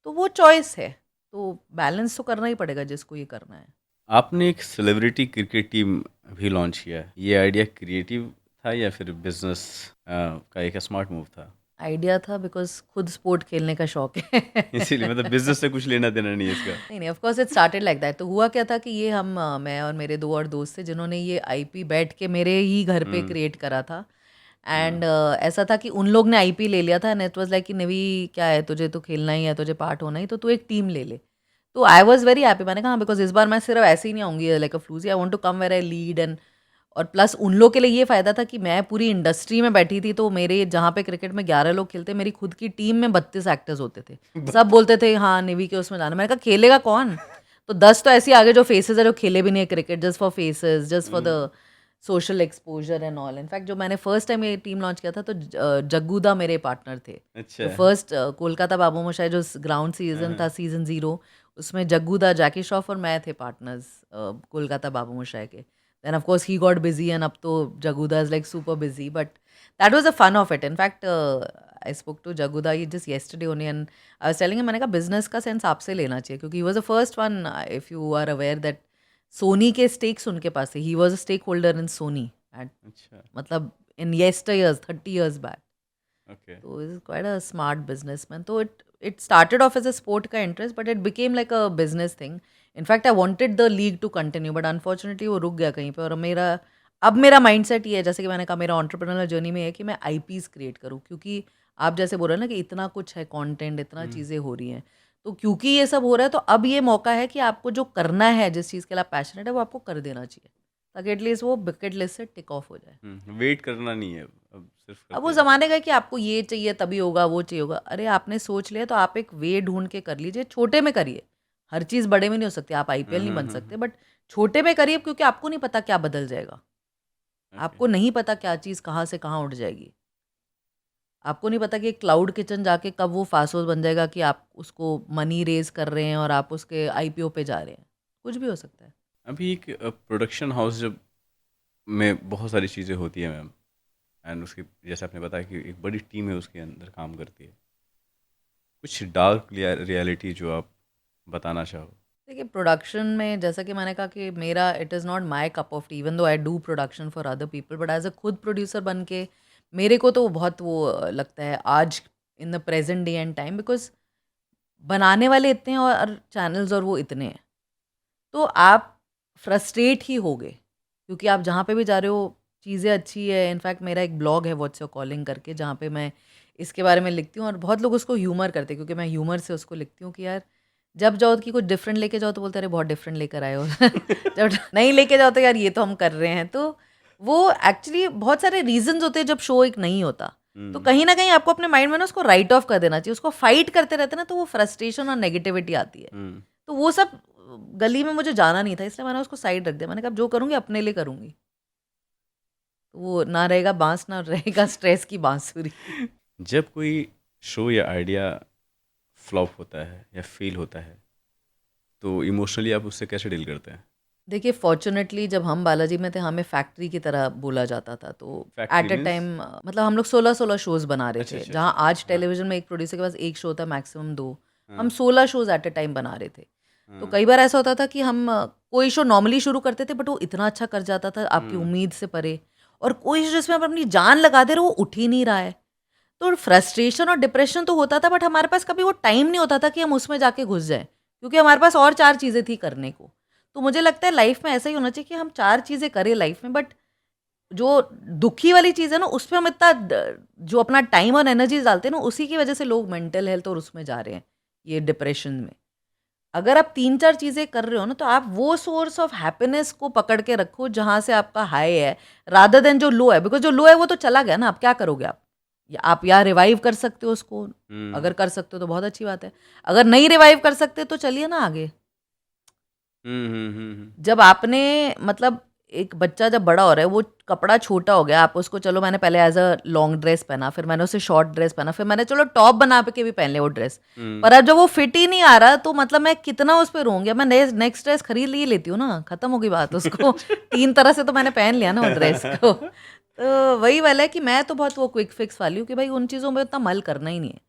तो वो चॉइस है, तो बैलेंस तो करना ही पड़ेगा जिसको ये करना है. आपने एक सेलिब्रिटी क्रिकेट टीम भी लॉन्च किया है. ये आइडिया क्रिएटिव था या फिर बिजनेस का एक स्मार्ट मूव था? आइडिया था, बिकॉज खुद स्पोर्ट खेलने का शौक है. इसीलिए मतलब बिजनेस से कुछ लेना देना नहीं है इसका. नहीं, of course it started like that. तो हुआ क्या था कि ये मैं और मेरे 2 और दोस्त थे जिन्होंने ये आईपी बैठ के मेरे ही घर पे क्रिएट करा था. एंड ऐसा था कि उन लोग ने आईपी ले लिया था एंड इट वाज लाइक कि नवी क्या है, तुझे तो खेलना ही है, तुझे पार्ट होना ही, तो तू एक टीम ले ले. तो आई वॉज वेरी हैप्पी. मैंने कहा बिकॉज इस बार मैं सिर्फ ऐसे ही नहीं आऊँगी like a floozy, I want to come where I lead. And और प्लस उन लोग के लिए ये फ़ायदा था कि मैं पूरी इंडस्ट्री में बैठी थी, तो मेरे जहाँ पे क्रिकेट में 11 लोग खेलते, मेरी खुद की टीम में 32 एक्टर्स होते थे. सब बोलते थे हाँ नेवी के उसमें जाना. मैंने कहा खेलेगा कौन? तो 10 तो ऐसे आगे जो फेसेस है जो खेले भी नहीं है cricket, just for faces, just for the social exposure and all. In fact जो मैंने फर्स्ट टाइम ये टीम लॉन्च किया था, तो जग्गूदा मेरे पार्टनर थे. अच्छा. फर्स्ट कोलकाता बाबू मोशाय जो ग्राउंड सीजन था, सीजन 0, उसमें जग्गूदा, जैकी श्रॉफ और मैं थे पार्टनर्स कोलकाता बाबू मोशाय के. Then of course he got busy and अब तो Jaguda is like super busy, but that was the fun of it. In fact, I spoke to Jaguda just yesterday only and I was telling him, मैंने कहा business का sense आपसे लेना चाहिए, क्योंकि he was the first one, if you are aware that Sony के stakes उनके पास है. He was a stakeholder in Sony at अच्छा. मतलब in yesteryears, 30 years back. Okay. So he is quite a smart businessman. So it started off as a sport का interest, but it became like a business thing. In fact I wanted the league to continue, but unfortunately वो रुक गया कहीं पे. और अब मेरा mindset ये है, जैसे कि मैंने कहा, मेरा एंटरप्रेन्योरल जर्नी में है कि मैं आईपीज क्रिएट करूँ, क्योंकि आप जैसे बोल रहे हैं ना कि इतना कुछ है, कंटेंट, इतना चीज़ें हो रही हैं. तो क्योंकि ये सब हो रहा है, तो अब ये मौका है कि आपको जो करना है, जिस चीज़ के लिए आप पैशनेट है, वो आपको कर देना चाहिए, ताकि एटलीस्ट वो बकेट लिस्ट से टिक ऑफ हो जाए. वेट करना नहीं है अब, सिर्फ अब वो ज़माने का कि आपको ये चाहिए तभी होगा, वो चाहिए होगा. अरे आपने सोच लिया तो आप एक वे ढूंढ के कर लीजिए. छोटे में करिए, हर चीज़ बड़े में नहीं हो सकती. आप आईपीएल नहीं बन सकते, बट छोटे में करिए, क्योंकि आपको नहीं पता क्या बदल जाएगा. आपको नहीं पता क्या चीज़ कहाँ से कहाँ उठ जाएगी. आपको नहीं पता कि क्लाउड किचन जाके कब वो फास्ट बन जाएगा कि आप उसको मनी रेज कर रहे हैं और आप उसके आईपीओ पे जा रहे हैं. कुछ भी हो सकता है. अभी एक प्रोडक्शन हाउस जब में बहुत सारी चीज़ें होती है मैम, एंड उसकी जैसे आपने बताया कि एक बड़ी टीम है उसके अंदर काम करती है. कुछ डार्क रियलिटी जो आप बताना चाहो? देखिए, प्रोडक्शन में जैसा कि मैंने कहा कि मेरा it is not my cup of tea, even though I do production for other people, but as a खुद प्रोड्यूसर बन के मेरे को तो बहुत वो लगता है आज in the present day and time, because बनाने वाले इतने हैं और चैनल्स और वो इतने हैं, तो आप फ्रस्ट्रेट ही होगे, क्योंकि आप जहाँ पे भी जा रहे हो चीज़ें अच्छी है. इनफैक्ट मेरा एक ब्लॉग है व्हाट्स योर कॉलिंग करके, जहाँ पे मैं इसके बारे में लिखती हूँ, और बहुत लोग उसको ह्यूमर करते हैं, क्योंकि मैं ह्यूमर से उसको लिखती हूँ कि यार जब जाओ कि कुछ डिफरेंट लेके जाओ तो बोलते अरे बहुत डिफरेंट लेकर आए हो. जब नहीं लेके जाओ तो यार ये तो हम कर रहे हैं. तो वो एक्चुअली बहुत सारे रीजंस होते हैं जब शो एक नहीं होता, तो कहीं ना कहीं आपको अपने माइंड में ना उसको राइट ऑफ कर देना चाहिए. उसको फाइट करते रहते ना, तो वो फ्रस्ट्रेशन और नेगेटिविटी आती है. तो वो सब गली में मुझे जाना नहीं था, इसलिए मैंने उसको साइड रख दिया. मैंने कहा जो करूँगी अपने लिए करूँगी, तो वो ना रहेगा बांस, ना रहेगा स्ट्रेस की बांसुरी. जब कोई शो या आइडिया फ्लॉप होता है या फेल होता है, तो इमोशनली आप उससे कैसे डील करते हैं? देखिए, फॉर्चुनेटली जब हम बालाजी में थे, हमें फैक्ट्री की तरह बोला जाता था. तो Factory एट ए means? टाइम मतलब हम लोग 16 शोज़ बना रहे अच्छा, थे. अच्छा, जहाँ अच्छा. आज हाँ. टेलीविजन में एक प्रोड्यूसर के पास एक शो था, मैक्सिमम 2, हाँ. हम 16 शोज़ एट ए टाइम बना रहे थे. तो हाँ. कई बार ऐसा होता था कि हम कोई शो नॉर्मली शुरू करते थे, बट वो इतना अच्छा कर जाता था आपकी हम्म. उम्मीद से परे, और कोई जिसमें आप अपनी जान लगा दे रहे हो वो उठ ही नहीं रहा है। तो फ्रस्ट्रेशन और डिप्रेशन तो होता था, बट हमारे पास कभी वो टाइम नहीं होता था कि हम उसमें जाके घुस जाएँ, क्योंकि हमारे पास और 4 चीज़ें थी करने को। तो मुझे लगता है लाइफ में ऐसा ही होना चाहिए कि हम 4 चीज़ें करें लाइफ में, बट जो दुखी वाली चीज़ है ना, उसपे हम इतना जो अपना टाइम और एनर्जीज डालते हैं ना, उसी की वजह से लोग मेंटल हेल्थ और उसमें जा रहे हैं, ये डिप्रेशन में। अगर आप 3-4 चीज़ें कर रहे हो ना, तो आप वो सोर्स ऑफ हैप्पीनेस को पकड़ के रखो जहाँ से आपका हाई है, रादर देन जो लो है। बिकॉज़ जो लो है वो तो चला गया ना, अब क्या करोगे आप? या आप या रिवाइव कर सकते हो उसको, अगर कर सकते हो तो बहुत अच्छी बात है। अगर नहीं रिवाइव कर सकते तो चलिए ना आगे। जब आपने मतलब एक बच्चा जब बड़ा हो रहा है, वो कपड़ा छोटा हो गया, आप उसको चलो मैंने पहले एज़ अ लॉन्ग ड्रेस पहना, फिर मैंने उसे शॉर्ट ड्रेस पहना, फिर मैंने चलो टॉप बना के भी पहन लिया वो ड्रेस। पर अब जब वो फिट ही नहीं आ रहा, तो मतलब मैं कितना उस पे रोऊँगी? अब मैं नेक्स्ट ड्रेस खरीद ही लेती हूँ ना, खत्म हो गई बात। उसको 3 तरह से तो मैंने पहन लिया ना वो ड्रेस को। तो वही वाला है कि मैं तो बहुत वो क्विक फिक्स वाली हूँ कि भाई उन चीज़ों में उतना मल करना ही नहीं है।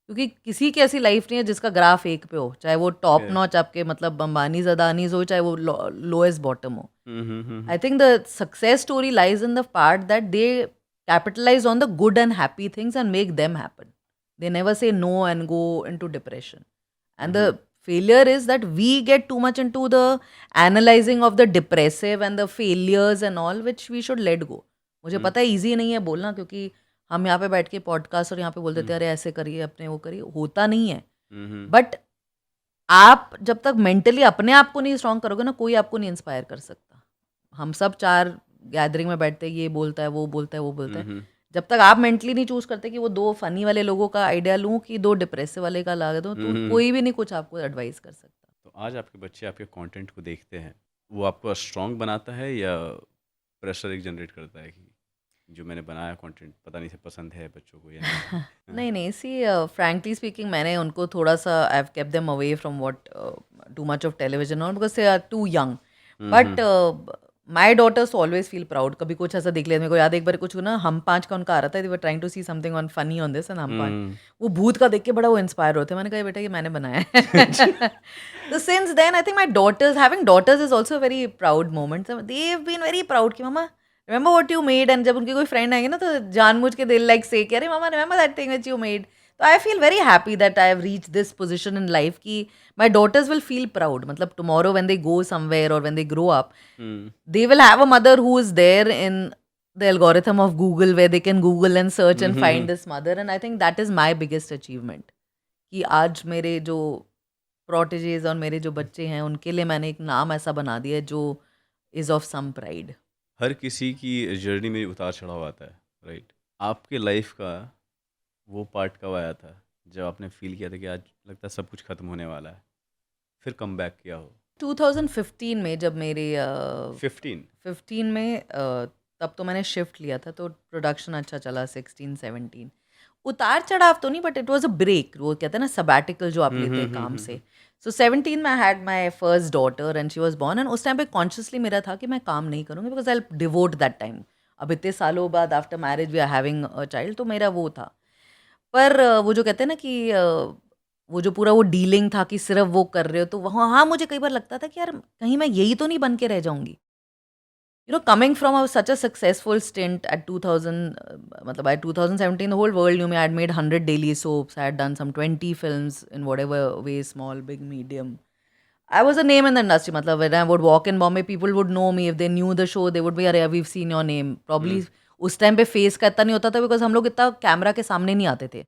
क्योंकि किसी की ऐसी लाइफ नहीं है जिसका ग्राफ एक पे हो, चाहे वो टॉप नॉच आपके मतलब अंबानीज़ अदानीज़ हो, चाहे वो लोएस्ट बॉटम हो। I think the success story lies in the part that they capitalize on the good and happy things and make them happen. They never say no and go into depression. And the failure is that we get too much into the analyzing of the depressive and the failures and all, which we should let go. मुझे पता है easy नहीं है बोलना, क्योंकि हम यहाँ पे बैठ के पॉडकास्ट और यहाँ पे बोल देते हैं अरे ऐसे करिए, अपने वो करिए, होता नहीं है। बट आप जब तक मेंटली अपने आप को नहीं स्ट्रांग करोगे ना, कोई आपको नहीं इंस्पायर कर सकता। हम सब 4 गैदरिंग में बैठते हैं, ये बोलता है, वो बोलता है, वो बोलता है। जब तक आप मेंटली नहीं चूज़ करते कि वो 2 फनी वाले लोगों का आइडिया लूँ कि 2 डिप्रेसिव वाले का ला दूँ, तो कोई भी नहीं कुछ आपको एडवाइस कर सकता। तो आज आपके बच्चे आपके कंटेंट को देखते हैं, वो आपको स्ट्रांग बनाता है या प्रेशर एक जनरेट करता है कि जो मैंने बनाया कंटेंट पता नहीं से पसंद है बच्चों को या नहीं? नहीं सी फ्रैंकली स्पीकिंग, मैंने उनको थोड़ा सा I have kept them away from what too much of television और because they are too young. But my daughters always feel proud. कभी कुछ ऐसा देख लिया, मेरे को याद है एक बार कुछ ना हम 5 का उनका आ रहा था, they were trying to see something on funny on this, and हम 5 वो भूत का देख के बड़ा वो इंस्पायर होते हैं। मैंने कहा बेटा ये मैंने बनाया है। तो since then I think my daughters, having daughters is also very proud moment. They have been very proud कि mamma remember what you made, and जब उनके कोई फ्रेंड आएंगे ना तो जानबूझ के दिल लाइक से कि अरे mamma remember that thing which you made. तो I feel very happy that I have reached this position in life कि my daughters will feel proud. मतलब tomorrow when they go somewhere और when they grow up, they will have a mother who is there in the algorithm of Google, where they can Google and search and find this mother, and I think that is my biggest achievement कि आज मेरे जो प्रोटेजेस और मेरे जो बच्चे हैं उनके लिए मैंने एक नाम ऐसा बना दिया है जो is of some pride. हर किसी की जर्नी में उतार चढ़ाव आता है, राइट? आपके लाइफ का वो पार्ट कब आया था जब आपने फील किया था कि आज लगता है सब कुछ खत्म होने वाला है, फिर कम बैक किया हो? 2015 में जब मेरे 15 में तब तो मैंने शिफ्ट लिया था, तो प्रोडक्शन अच्छा चला। 16-17 उतार चढ़ाव तो नहीं, but it was a break. वो कहते हैं ना सबैटिकल जो आप लेते हैं काम से। सो 17 में I had my first daughter and she was born, and उस टाइम पे कॉन्शियसली मेरा था कि मैं काम नहीं करूँगी because I will devote that time. अब इतने सालों बाद after marriage we are having a child, तो मेरा वो था। पर वो जो कहते हैं ना कि वो जो पूरा वो डीलिंग था कि सिर्फ वो कर रहे हो, तो वहाँ हाँ मुझे कई बार लगता था कि यार कहीं मैं यही तो नहीं बन के रह जाऊंगी। You know, coming from such a successful stint at 2000, मतलब by 2017, the whole world knew me. I had made 100 daily soaps. I had done some 20 films in whatever way, small, big, medium. I was a name in the industry. मतलब when I would walk in Bombay, people would know me. If they knew the show, they would be, अरे we've seen your name. Probably उस time पे face का इतना नहीं होता था because हम लोग इतना कैमरा के सामने नहीं आते थे।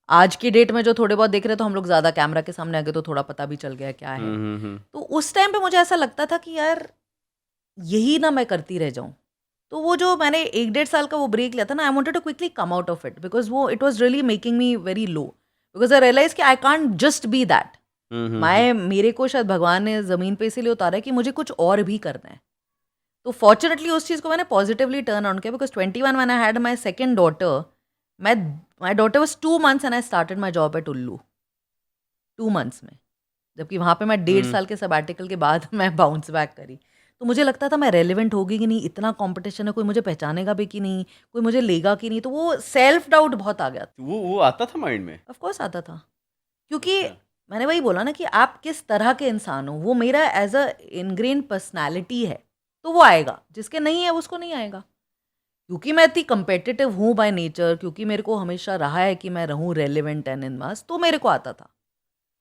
आज की डेट में जो थोड़े बहुत देख रहे तो हम लोग ज़्यादा कैमरा के सामने आ गए, तो थोड़ा पता भी चल गया क्या है। तो उस टाइम पे मुझे ऐसा लगता था कि यार यही ना मैं करती रह जाऊं। तो वो जो मैंने 1-1.5 साल का वो ब्रेक लिया था ना, I wanted to quickly come out of it because वो it was really making me very low, because I realise कि I can't just be that. मेरे को शायद भगवान ने ज़मीन पे इसीलिए उतारा है कि मुझे कुछ और भी करना है। तो फॉर्चुनेटली उस चीज़ को मैंने पॉजिटिवली टर्न ऑन किया because 21 when I had my second daughter, my daughter was 2 months and I started my job eight उल्लू 2 months में, जबकि वहाँ पे मैं 1.5 साल के सबैटिकल के बाद मैं बाउंस बैक करी। तो मुझे लगता था मैं रेलिवेंट होगी कि नहीं, इतना कंपटीशन है, कोई मुझे पहचानेगा भी कि नहीं, कोई मुझे लेगा कि नहीं। तो वो सेल्फ डाउट बहुत आ गया। वो आता था माइंड में? ऑफ कोर्स आता था, क्योंकि मैंने वही बोला ना कि आप किस तरह के इंसान हो, वो मेरा एज अ इनग्रेन पर्सनैलिटी है। तो वो आएगा, जिसके नहीं है उसको नहीं आएगा। क्योंकि मैं इतनी कम्पिटिटिव हूँ बाय नेचर, क्योंकि मेरे को हमेशा रहा है कि मैं रहूँ रेलिवेंट एंड इन मास, तो मेरे को आता था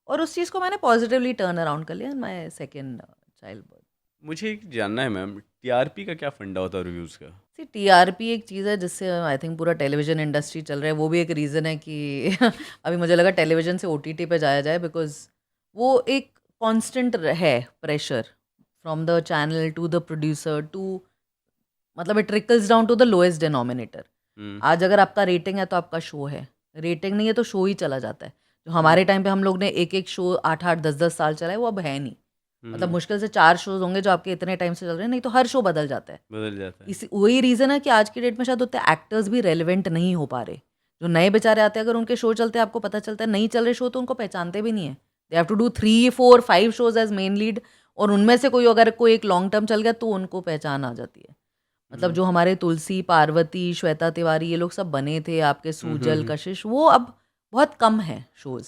और उस चीज़ को मैंने पॉजिटिवली टर्न अराउंड कर लिया in my second child birth. मुझे एक जानना है मैम, टीआरपी का क्या फंडा होता है रिव्यूज़ का? सी टीआरपी एक चीज़ है जिससे आई थिंक पूरा टेलीविजन इंडस्ट्री चल रहा है, वो भी एक रीज़न है कि अभी मुझे लगा टेलीविजन से ओटीटी पे जाया जाए, बिकॉज वो एक कांस्टेंट है pressure from the channel to the producer to, मतलब it trickles down to the lowest denominator. आज अगर आपका रेटिंग है तो आपका शो है, रेटिंग नहीं है तो शो ही चला जाता है। जो हमारे टाइम पे हम लोग ने एक एक शो 8-8 10-10 साल चलाए, वो अब है नहीं। मतलब मुश्किल से 4 शोज होंगे जो आपके इतने टाइम से चल रहे हैं, नहीं तो हर शो बदल जाता है। बदल जाता है। इसी वही रीज़न है कि आज की डेट में शायद उतने एक्टर्स भी रेलिवेंट नहीं हो पा रहे। जो नए बेचारे आते हैं, अगर उनके शो चलते हैं आपको पता चलता है नहीं चल रहे शो, तो उनको पहचानते भी नहीं है। They have to do 3, 4, 5 shows as main lead, और उनमें से कोई अगर कोई एक लॉन्ग टर्म चल गया तो उनको पहचान आ जाती है। मतलब जो हमारे तुलसी, पार्वती, श्वेता तिवारी, ये लोग सब बने थे, आपके सूजल, कशिश, वो अब बहुत कम है शोज।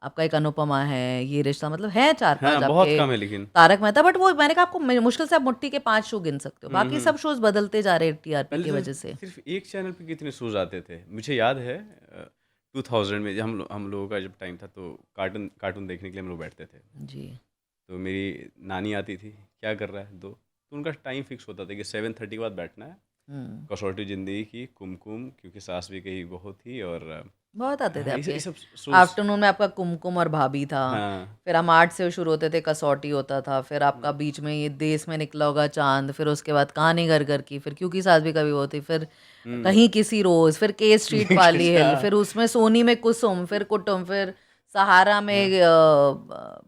आपका एक अनुपमा है, ये रिश्ता, मतलब है 4-5 हाँ, बहुत आपके, कम है लेकिन। तारक मेहता, बट वो मैंने कहा आपको मुश्किल से आप मुट्ठी के 5 शो गिन सकते हो। बाकी सब शोज बदलते जा रहे हैं टीआरपी पहले की तो वजह से। सिर्फ एक चैनल पे कितने शोज आते थे, मुझे याद है 2000 में जब हम लोगों का जब टाइम था, तो कार्टून देखने के लिए हम लोग बैठते थे। जी। तो मेरी नानी आती थी, क्या कर रहा है 2, तो उनका टाइम फिक्स होता था कि 7:30 के बाद बैठना है। कसौटी जिंदगी की, कुमकुम, क्योंकि सास भी कही बहू थी, और बहुत आते थे हाँ, आपके। ये सब shows। आफ्टरनून में आपका कुमकुम और भाभी था। हाँ, फिर हम 8 से शुरू होते थे, कसौटी होता था। फिर आपका बीच में ये देश में निकला होगा चांद, फिर उसके बाद कहानी घर घर की, फिर क्योंकि सास भी कभी वो थी, फिर कहीं किसी रोज, फिर के स्ट्रीट वाली हिल, फिर उसमें सोनी में कुसुम, फिर कुटुम, फिर सहारा में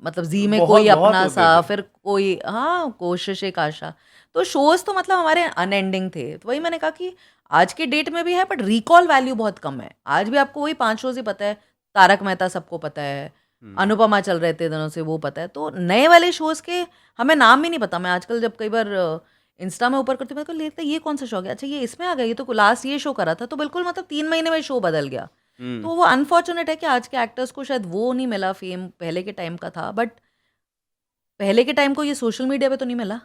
मतलब जी में कोई बहुत अपना होते सा, थे। फिर कोई, हाँ, कोशिश एक आशा। तो शोज तो मतलब हमारे अनएंडिंग थे। तो वही मैंने कहा कि आज के डेट में भी है, बट रिकॉल वैल्यू बहुत कम है। आज भी आपको वही 5 शोज ही पता है। तारक मेहता सबको पता है, अनुपमा चल रहे थे दिनों से, वो पता है। तो नए वाले शोज के हमें नाम भी नहीं पता। मैं आजकल जब कई बार इंस्टा में ऊपर करती हूँ, मेरे को लगता है ये कौन सा शो गया, अच्छा ये इसमें आ गया, ये तो लास्ट ये शो करा था, तो बिल्कुल मतलब 3 महीने में शो बदल गया। तो वो अनफॉर्चुनेट है कि आज के एक्टर्स को शायद वो नहीं मिला फेम, पहले के टाइम का था। बट पहले के टाइम को ये सोशल मीडिया पे तो नहीं मिला,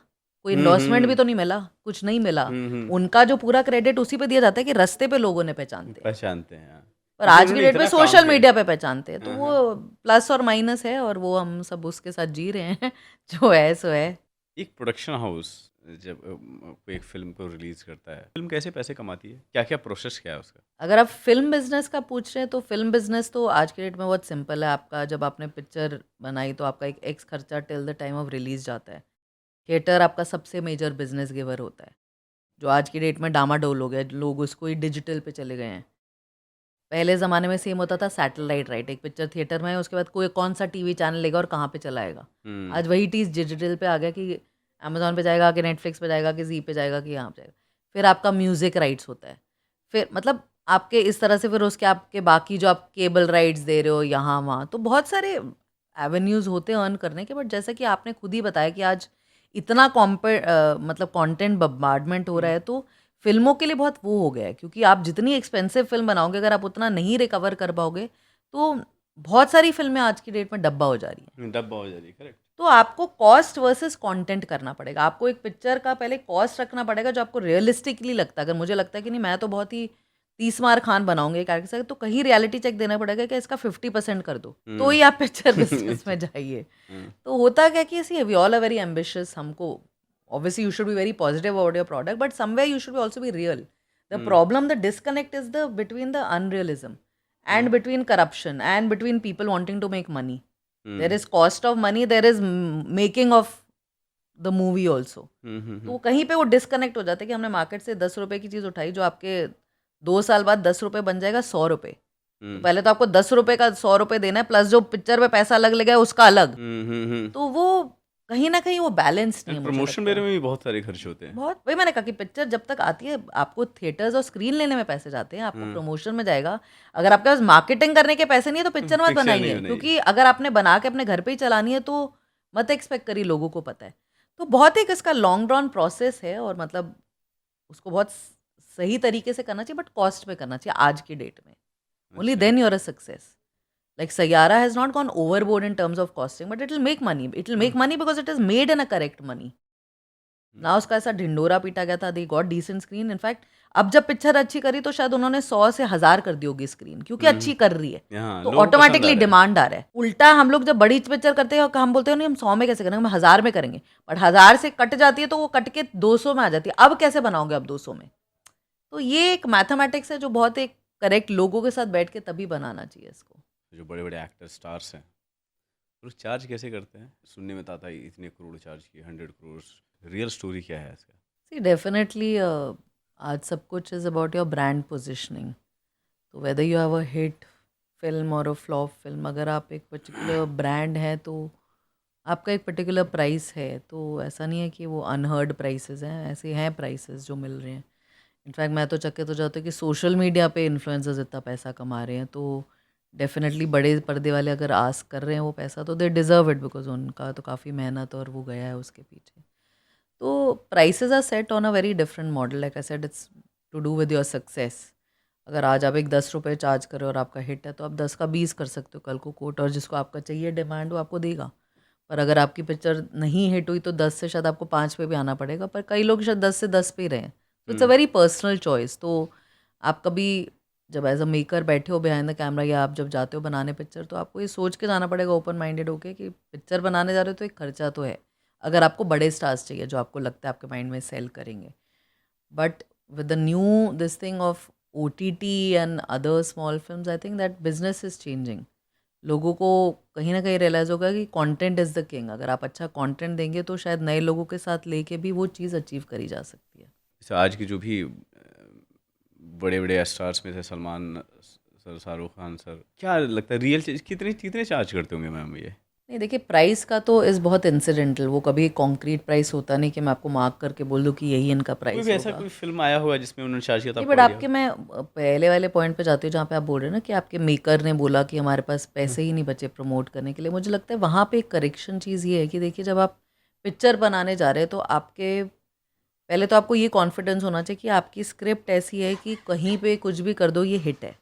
कोई एंडोर्समेंट भी तो नहीं मिला, कुछ नहीं मिला। उनका जो पूरा क्रेडिट उसी पे दिया जाता है कि रास्ते पे लोगों ने पहचानते हैं। पहचानते हैं, हाँ। पर क्योंकि आज की उन्होंने डेट में इतना काम सोशल किया। मीडिया पे पहचानते हैं। तो हाँ, वो प्लस और माइनस है, और वो हम सब उसके साथ जी रहे हैं। जो है सो है। एक प्रोडक्शन हाउस जब कोई एक फिल्म को रिलीज करता है, फिल्म कैसे पैसे कमाती है, क्या क्या प्रोसेस क्या है उसका? अगर आप फिल्म बिजनेस का पूछ रहे हैं, तो फिल्म बिजनेस तो आज के डेट में बहुत सिंपल है। आपका जब आपने पिक्चर बनाई तो आपका एक एक्स खर्चा till the time of release जाता है। थिएटर आपका सबसे मेजर बिजनेस गिवर होता है, जो आज की डेट में डामाडोल हो गया। लोग उसको ही डिजिटल पे चले गए हैं। पहले ज़माने में सेम होता था, सैटेलाइट राइट, एक पिक्चर थिएटर में है, उसके बाद कोई कौन सा टीवी चैनल लेगा और कहाँ पे चलाएगा। आज वही चीज़ डिजिटल पे आ गया कि अमेजोन पे जाएगा, कि नेटफ्लिक्स पे जाएगा, कि जी पे जाएगा, कि यहाँ पे जाएगा। फिर आपका म्यूज़िक राइट्स होता है, फिर मतलब आपके इस तरह से, फिर उसके आपके बाकी जो आप केबल राइट्स दे रहे हो यहाँ वहाँ, तो बहुत सारे एवेन्यूज़ होते हैं अर्न करने के। बट जैसा कि आपने खुद ही बताया कि आज इतना मतलब कंटेंट बम्बार्डमेंट हो रहा है, तो फिल्मों के लिए बहुत वो हो गया है। क्योंकि आप जितनी एक्सपेंसिव फिल्म बनाओगे, अगर आप उतना नहीं रिकवर कर पाओगे, तो बहुत सारी फिल्में आज की डेट में डब्बा हो जा रही हैं। डब्बा हो जा रही है, करेक्ट। तो आपको कॉस्ट वर्सेस कंटेंट करना पड़ेगा। आपको एक पिक्चर का पहले कॉस्ट रखना पड़ेगा जो आपको रियलिस्टिकली लगता है। अगर मुझे लगता है कि नहीं, मैं तो बहुत ही 30 मार खान बनाऊंगे कैरेक्टर से, तो कहीं रियलिटी चेक देना पड़ेगा कि इसका 50% कर दो, तो ही आप पिक्चर बिजनेस में जाइए। तो होता क्या कि we all are very ambitious. हमको obviously you should be very positive about your product, but somewhere you should also be real. The problem, the disconnect is between the unrealism and between corruption and between people wanting to make money. There is cost of money, there is making of the movie also. तो कहीं पे वो disconnect हो जाता है कि हमने market से 10 रुपए की चीज़ उठाई, जो आपके 2 साल बाद 10 रुपए बन जाएगा 100 रुपए। तो पहले तो आपको 10 रुपए का 100 रुपए देना है, प्लस जो पिक्चर पे पैसा अलग लगा है उसका अलग। तो वो कहीं ना कहीं वो बैलेंस नहीं है। प्रमोशन मेरे में भी बहुत सारे खर्च होते हैं। बहुत, वही मैंने कहा कि पिक्चर जब तक आती है, आपको थिएटर्स और स्क्रीन लेने में पैसे जाते हैं, आपको प्रमोशन में जाएगा। अगर आपके पास मार्केटिंग करने के पैसे नहीं है, तो पिक्चर मत बनाइए। क्योंकि अगर आपने बना के अपने घर पे ही चलानी है, तो मत एक्सपेक्ट करिए लोगों को पता है। तो बहुत एक इसका लॉन्ग रन प्रोसेस है, और मतलब उसको बहुत सही तरीके से करना चाहिए, बट कॉस्ट पे करना चाहिए आज की डेट में। Only then you are a success. Like Sayara has not gone overboard in terms of costing, but it will make money. It will make money because it is made in a correct money. ना उसका ऐसा ढिंडोरा पीटा गया था, they got decent screen. In fact, अब जब picture अच्छी करी तो शायद उन्होंने 100 से 1000 कर दी होगी स्क्रीन, क्योंकि अच्छी कर रही है, हाँ, तो लोगों को पसंद आ ऑटोमेटिकली रहा है। डिमांड आ रहा है। उल्टा हम लोग जब बड़ी पिक्चर करते हैं हम बोलते हैं नहीं हम 100 में कैसे करेंगे, हम 1000 में करेंगे, बट 1000 से कट जाती है तो वो कट के 200 में आ जाती है। अब कैसे बनाओगे आप 200 में? तो ये एक मैथमेटिक्स है जो बहुत एक करेक्ट लोगों के साथ बैठ के तभी बनाना चाहिए इसको। जो बड़े बड़े एक्टर स्टार्स हैं वो चार्ज कैसे करते हैं? सुनने में तो आता है इतने करोड़ चार्ज किए, 100 करोड़। रियल स्टोरी क्या है इसका? सी डेफिनेटली आज सब कुछ is about your brand positioning. तो whether you have a hit film और अ फ्लॉप फिल्म, अगर आप एक पर्टिकुलर ब्रांड है तो आपका एक पर्टिकुलर प्राइस है, तो ऐसा नहीं है कि वो अनहर्ड प्राइसेस हैं, ऐसे हैं प्राइसेस जो मिल रहे हैं। इनफैक्ट मैं तो चक्के तो जाती हूँ कि सोशल मीडिया पे इन्फ्लुएंसर्स इतना पैसा कमा रहे हैं, तो डेफिनेटली बड़े पर्दे वाले अगर आस्क कर रहे हैं वो पैसा तो दे डिज़र्व इट, बिकॉज उनका तो काफ़ी मेहनत और वो गया है उसके पीछे। तो prices are set on a very different model, like I said it's to do with your success. अगर आज आप एक 10 रुपये चार्ज करो और आपका हिट है तो आप 10 का 20 कर सकते हो कल को कोट, और जिसको आपका चाहिए डिमांड वो आपको देगा। पर अगर आपकी पिक्चर नहीं हिट हुई तो 10 से शायद आपको 5 पे भी आना पड़ेगा, पर कई लोग शायद 10 से 10 पे ही रहे हैं। तो it's a very personal choice. तो आप कभी जब एज अ मेकर बैठे हो बिहाइंड द कैमरा या आप जब जाते हो बनाने पिक्चर, तो आपको ये सोच के जाना पड़ेगा ओपन माइंडेड होके कि पिक्चर बनाने जा रहे हो तो एक खर्चा तो है, अगर आपको बड़े स्टार्स चाहिए जो आपको लगता है आपके माइंड में सेल करेंगे। But with the new this thing of OTT and other small films, I think that business is changing. लोगों को कहीं ना कहीं रियलाइज़ होगा कि कंटेंट इज़ द किंग। अगर आप अच्छा कंटेंट देंगे तो शायद नए लोगों के साथ लेके भी वो चीज़ अचीव करी जा सकती है। जैसे आज की जो भी बड़े बड़े स्टार्स में से सलमान सर, शाहरुख खान सर, क्या लगता है रियल कितने कितने चार्ज करते होंगे मैम ये? नहीं देखिए, प्राइस का तो इज़ बहुत इंसिडेंटल, वो कभी कॉन्क्रीट प्राइस होता नहीं कि मैं आपको मार्क करके बोल दूँ कि यही इनका कोई प्राइस भी ऐसा होगा। कोई फिल्म आया हुआ है जिसमें उन्होंने चार्ज किया था, नहीं, आपको बट आइडिया? आपके मैं पहले वाले पॉइंट पे जाती हूँ जहाँ पे आप बोल रहे हैं ना कि आपके मेकर ने बोला कि हमारे पास पैसे ही नहीं बचे प्रमोट करने के लिए। मुझे लगता है वहाँ पे एक करेक्शन चीज़ ये है कि देखिए, जब आप पिक्चर बनाने जा रहे हैं तो आपके पहले तो आपको ये कॉन्फिडेंस होना चाहिए कि आपकी स्क्रिप्ट ऐसी है कि कहीं पे कुछ भी कर दो ये हिट है।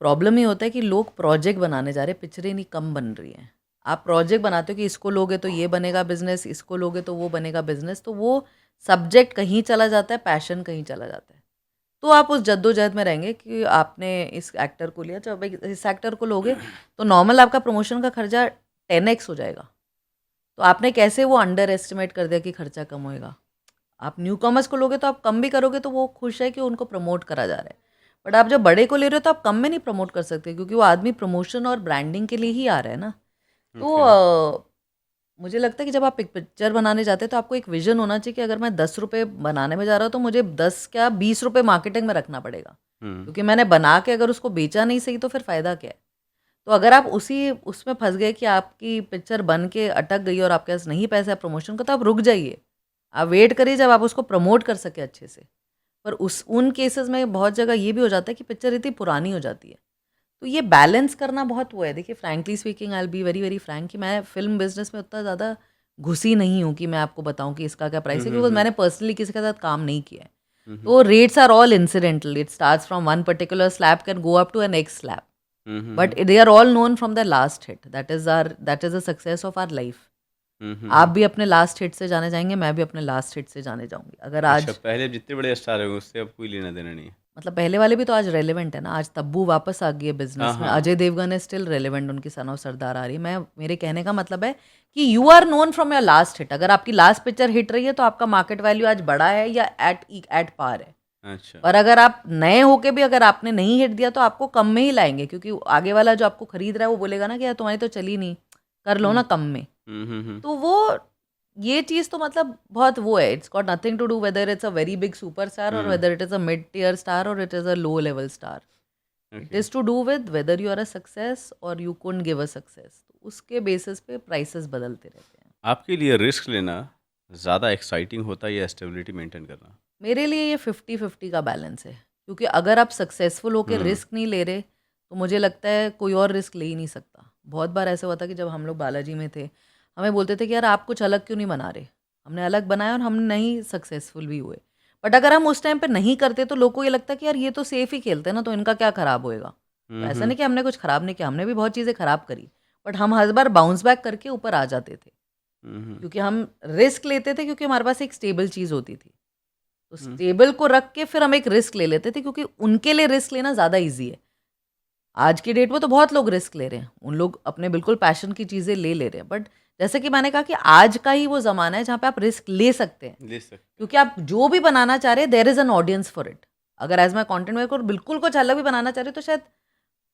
प्रॉब्लम ये होता है कि लोग प्रोजेक्ट बनाने जा रहे हैं, पिक्चरें नहीं कम बन रही हैं। आप प्रोजेक्ट बनाते हो कि इसको लोगे तो ये बनेगा बिजनेस, इसको लोगे तो वो बनेगा बिजनेस, तो वो सब्जेक्ट कहीं चला जाता है, पैशन कहीं चला जाता है। तो आप उस जद्दोजहद में रहेंगे कि आपने इस एक्टर को लिया, जब इस एक्टर को लोगे तो नॉर्मल आपका प्रमोशन का खर्चा 10x हो जाएगा। तो आपने कैसे वो अंडर एस्टिमेट कर दिया कि खर्चा कम होएगा। आप न्यू कॉमर्स को लोगे तो आप कम भी करोगे तो वो खुश है कि उनको प्रमोट करा जा रहा है। बट आप जब बड़े को ले रहे हो तो आप कम में नहीं प्रमोट कर सकते, क्योंकि वो आदमी प्रमोशन और ब्रांडिंग के लिए ही आ रहा है ना। तो ओके। मुझे लगता है कि जब आप एक पिक्चर बनाने जाते हैं तो आपको एक विजन होना चाहिए कि अगर मैं 10 रुपये बनाने में जा रहा हूँ तो मुझे 10 क्या 20 रुपये मार्केटिंग में रखना पड़ेगा, क्योंकि मैंने बना के अगर उसको बेचा नहीं सही तो फिर फ़ायदा क्या है। तो अगर आप उसी उसमें फंस गए कि आपकी पिक्चर बन के अटक गई और आपके पास नहीं पैसा है प्रमोशन का, तो आप रुक जाइए, आप वेट करिए जब आप उसको प्रमोट कर सके अच्छे से। पर उन केसेस में बहुत जगह ये भी हो जाता है कि पिक्चर इतनी पुरानी हो जाती है। तो ये बैलेंस करना बहुत वो है। देखिए, frankly speaking, I will be very very Frank, कि मैं फ़िल्म बिज़नेस में उतना ज़्यादा घुसी नहीं हूँ कि मैं आपको बताऊँ कि इसका क्या प्राइस है, बिकॉज़ मैंने पर्सनली किसी के साथ काम नहीं किया है। तो rates are all incidental, it starts from one particular slab can go up to a next slab, but they are all known from the last hit, that is the success of our life. आप भी अपने last hit से जाने जाएंगे, मैं भी अपने last hit से जाने जाऊंगी। अगर अच्छा, आज पहले जितने बड़े स्टार हैं उससे अब कोई लेना देना नहीं है। मतलब पहले वाले भी तो आज रेलेवेंट है ना। आज तब्बू वापस आ गई है हाँ बिजनेस में, हाँ। अजय देवगन है स्टिल रेलेवेंट, उनकी सन ऑफ सरदार आ रही है। मेरे कहने का मतलब है कि you are known from your last hit. अगर आपकी लास्ट पिक्चर हिट रही है तो आपका मार्केट वैल्यू आज बढ़ा है या एट पार है। अच्छा। पर अगर आप नए होके भी अगर आपने नहीं हिट दिया तो आपको कम में ही लाएंगे, क्योंकि आगे वाला जो आपको खरीद रहा है वो बोलेगा ना कि यार तुम्हारी तो चली नहीं, कर लो ना कम में। तो वो ये चीज़ तो मतलब बहुत वो है, it's got nothing to do whether it's a very big superstar और whether it is a mid tier star और it is a low level star. It okay. Is to do with whether you are a success और you couldn't give a success. तो उसके basis पे prices बदलते रहते हैं। आपके लिए रिस्क लेना ज़्यादा एक्साइटिंग होता है या स्टेबिलिटी मेंटेन करना? मेरे लिए ये 50-50 का बैलेंस है, क्योंकि अगर आप सक्सेसफुल होकर रिस्क नहीं ले रहे तो मुझे लगता है कोई और रिस्क ले ही नहीं सकता। बहुत बार ऐसा हुआ था कि जब हम लोग बालाजी में थे, हमें बोलते थे कि यार आप कुछ अलग क्यों नहीं बना रहे। हमने अलग बनाया और हम नहीं सक्सेसफुल भी हुए। बट अगर हम उस टाइम पे नहीं करते तो लोगों को ये लगता कि यार ये तो सेफ ही खेलते हैं ना, तो इनका क्या खराब होएगा। तो ऐसा नहीं कि हमने कुछ खराब नहीं किया, हमने भी बहुत चीज़ें खराब करी, बट हम हर बार बाउंस बैक करके ऊपर आ जाते थे, क्योंकि हम रिस्क लेते थे, क्योंकि हमारे पास एक स्टेबल चीज़ होती थी। तो स्टेबल को रख के फिर हम एक रिस्क ले लेते थे, क्योंकि उनके लिए रिस्क लेना ज़्यादा ईजी है। आज की डेट में तो बहुत लोग रिस्क ले रहे हैं, उन लोग अपने बिल्कुल पैशन की चीज़ें ले रहे हैं, बट जैसे कि मैंने कहा कि आज का ही वो ज़माना है जहाँ पे आप रिस्क ले सकते हैं, ले सकते क्योंकि आप जो भी बनाना चाह रहे हैं there is an audience for it. अगर एज माई कंटेंट मेकर बिल्कुल कुछ अलग भी बनाना चाह रहे हो तो शायद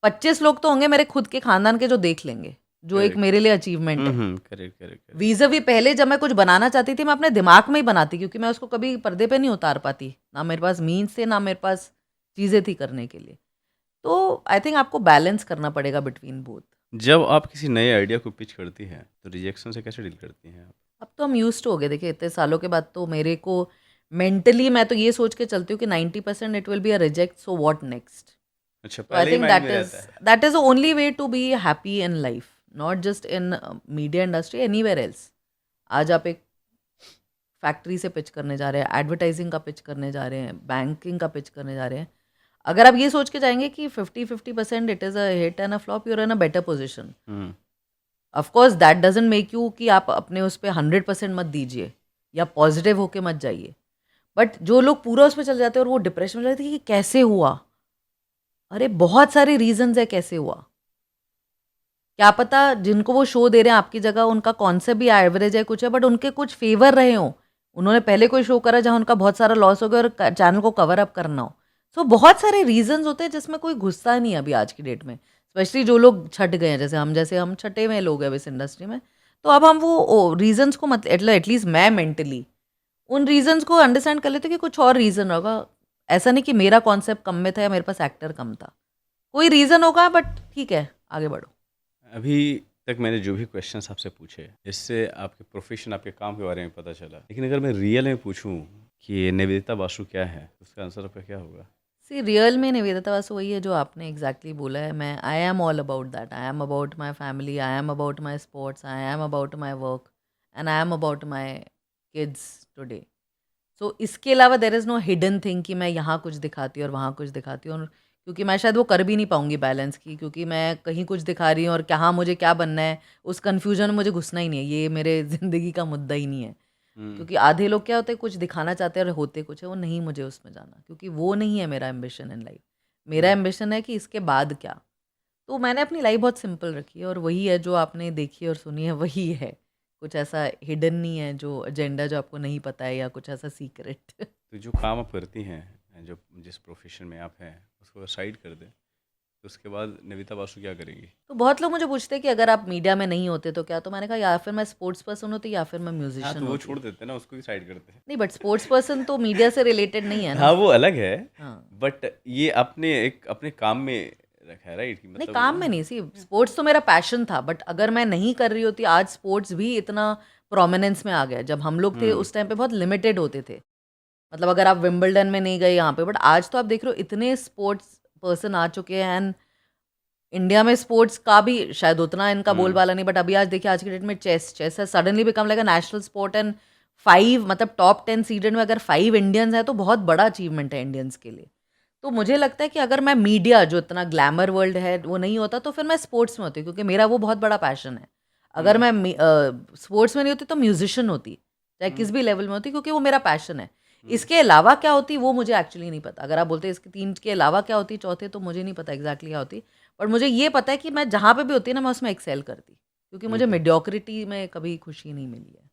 25 लोग तो होंगे मेरे खुद के खानदान के जो देख लेंगे, जो एक Correct. मेरे लिए अचीवमेंट है। करेक्ट करेक्ट वीज़ावी पहले जब मैं कुछ बनाना चाहती थी मैं अपने दिमाग में ही बनाती, क्योंकि मैं उसको कभी पर्दे पे नहीं उतार पाती, ना मेरे पास मीन्स थे, ना मेरे पास चीज़ें थी करने के लिए। तो आई थिंक आपको बैलेंस करना पड़ेगा बिटवीन बोथ। जब आप किसी नए आइडिया को पिच करती हैं तो रिजेक्शन से कैसे डील करती हैं आप? अब तो हम यूज्ड टू हो गए, देखिए इतने सालों के बाद तो मेरे को मेंटली मैं तो ये सोच के चलती हूँ कि 90% it will be a reject, so what next. अच्छा, So I पहले ही think माइंड में रहता है। that is the only way to be happy in life, not just in media industry, anywhere else. आज आप एक फैक्ट्री से पिच करने जा रहे हैं, एडवर्टाइजिंग का पिच करने जा रहे हैं, बैंकिंग का पिच करने जा रहे हैं, अगर आप ये सोच के जाएंगे कि 50-50% it is a hit and a flop, you're in a better position. Hmm of course that doesn't make you कि आप अपने उस पर 100% मत दीजिए या पॉजिटिव होके मत जाइए, बट जो लोग पूरा उस पर चल जाते हैं और वो डिप्रेशन में जाते हैं कि कैसे हुआ, अरे बहुत सारे रीजंस है कैसे हुआ। क्या पता जिनको वो शो दे रहे हैं आपकी जगह उनका कॉन्सेप्ट भी एवरेज है कुछ है, बट उनके कुछ फेवर रहे हो, उन्होंने पहले कोई शो करा जहाँ उनका बहुत सारा लॉस हो गया और चैनल को कवर अप करना हो। सो बहुत सारे रीजंस होते हैं जिसमें कोई घुसता नहीं है अभी आज की डेट में, स्पेशली जो लोग छट गए हैं, जैसे हम छटे हुए लोग हैं इस इंडस्ट्री में। तो अब हम वो रीजंस को मत एटलीस्ट मैं मेंटली उन रीजंस को अंडरस्टैंड कर लेते कि कुछ और रीजन होगा। ऐसा नहीं कि मेरा कॉन्सेप्ट कम में था या मेरे पास एक्टर कम था, कोई रीजन होगा, बट ठीक है आगे बढ़ो। अभी तक मैंने जो भी क्वेश्चंस आपसे पूछे इससे आपके प्रोफेशन, आपके काम के बारे में पता चला, लेकिन अगर मैं रियल में पूछूं कि निवेदिता बासु क्या है तो उसका आंसर आपका क्या होगा? सी रियल में निवेदिता बासु वही है जो आपने एग्जैक्टली बोला है। मैं I am all about that, I am about my family, I am about my sports, I am about my work and I am about my kids today. So इसके अलावा there is no hidden thing कि मैं यहाँ कुछ दिखाती हूँ और वहाँ कुछ दिखाती हूँ, और क्योंकि मैं शायद वो कर भी नहीं पाऊँगी बैलेंस की, क्योंकि मैं कहीं कुछ दिखा रही हूँ और कहाँ मुझे क्या बनना है उस कन्फ्यूजन में मुझे घुसना ही नहीं है, ये मेरे ज़िंदगी का मुद्दा ही नहीं है। क्योंकि आधे लोग क्या होते हैं कुछ दिखाना चाहते हैं और होते कुछ है, वो नहीं मुझे उसमें जाना, क्योंकि वो नहीं है मेरा एम्बिशन इन लाइफ। मेरा एम्बिशन है कि इसके बाद क्या। तो मैंने अपनी लाइफ बहुत सिंपल रखी है और वही है जो आपने देखी और सुनी है, वही है। कुछ ऐसा हिडन नहीं है जो एजेंडा जो आपको नहीं पता है या कुछ ऐसा सीक्रेट। तो जो काम आप करती हैं, जो जिस प्रोफेशन में आप हैं उसको साइड कर दें तो उसके बाद निवेदिता बासु क्या करेगी? तो बहुत लोग मुझे पूछते हैं कि अगर आप मीडिया में नहीं होते तो क्या, तो मैंने कहा या फिर मैं स्पोर्ट्स पर्सन होती या फिर मैं हाँ, म्यूजिशियन तो वो होती। छोड़ देते हैं ना, उसको भी साइड करते हैं। नहीं, बट स्पोर्ट्स पर्सन तो मीडिया से रिलेटेड नहीं है ना। हाँ, वो अलग है, हाँ, बट ये अपने काम में रखा है, राइट? कि नहीं मतलब काम में नहीं, सी स्पोर्ट्स तो मेरा पैशन था, बट अगर मैं नहीं कर रही होती, आज स्पोर्ट्स भी इतना प्रोमिनेंस में आ गया। जब हम लोग थे उस टाइम पे बहुत लिमिटेड होते थे, मतलब अगर आप विंबलडन में नहीं गए यहाँ पे, बट आज तो आप देख रहे हो इतने स्पोर्ट्स पर्सन आ चुके हैं, एंड इंडिया में स्पोर्ट्स का भी शायद उतना इनका बोलबाला नहीं, बट अभी आज देखिए आज की डेट में चेस है suddenly become like a national sport, and 5 मतलब टॉप 10 सीडेड में अगर 5 इंडियंस हैं तो बहुत बड़ा अचीवमेंट है इंडियंस के लिए। तो मुझे लगता है कि अगर मैं मीडिया जो इतना ग्लैमर वर्ल्ड है वो नहीं होता तो फिर मैं स्पोर्ट्स में होती, क्योंकि मेरा वो बहुत बड़ा पैशन है। अगर मैं स्पोर्ट्स में नहीं होती तो म्यूजिशियन होती, चाहे किस भी लेवल में होती, क्योंकि वो मेरा पैशन है। इसके अलावा क्या होती वो मुझे एक्चुअली नहीं पता। अगर आप बोलते इसके 3 के अलावा क्या होती चौथे, तो मुझे नहीं पता एग्जैक्टली क्या होती, बट मुझे ये पता है कि मैं जहाँ पे भी होती ना मैं उसमें एक्सेल करती, क्योंकि मुझे मेडियोक्रिटी में कभी खुशी नहीं मिली है।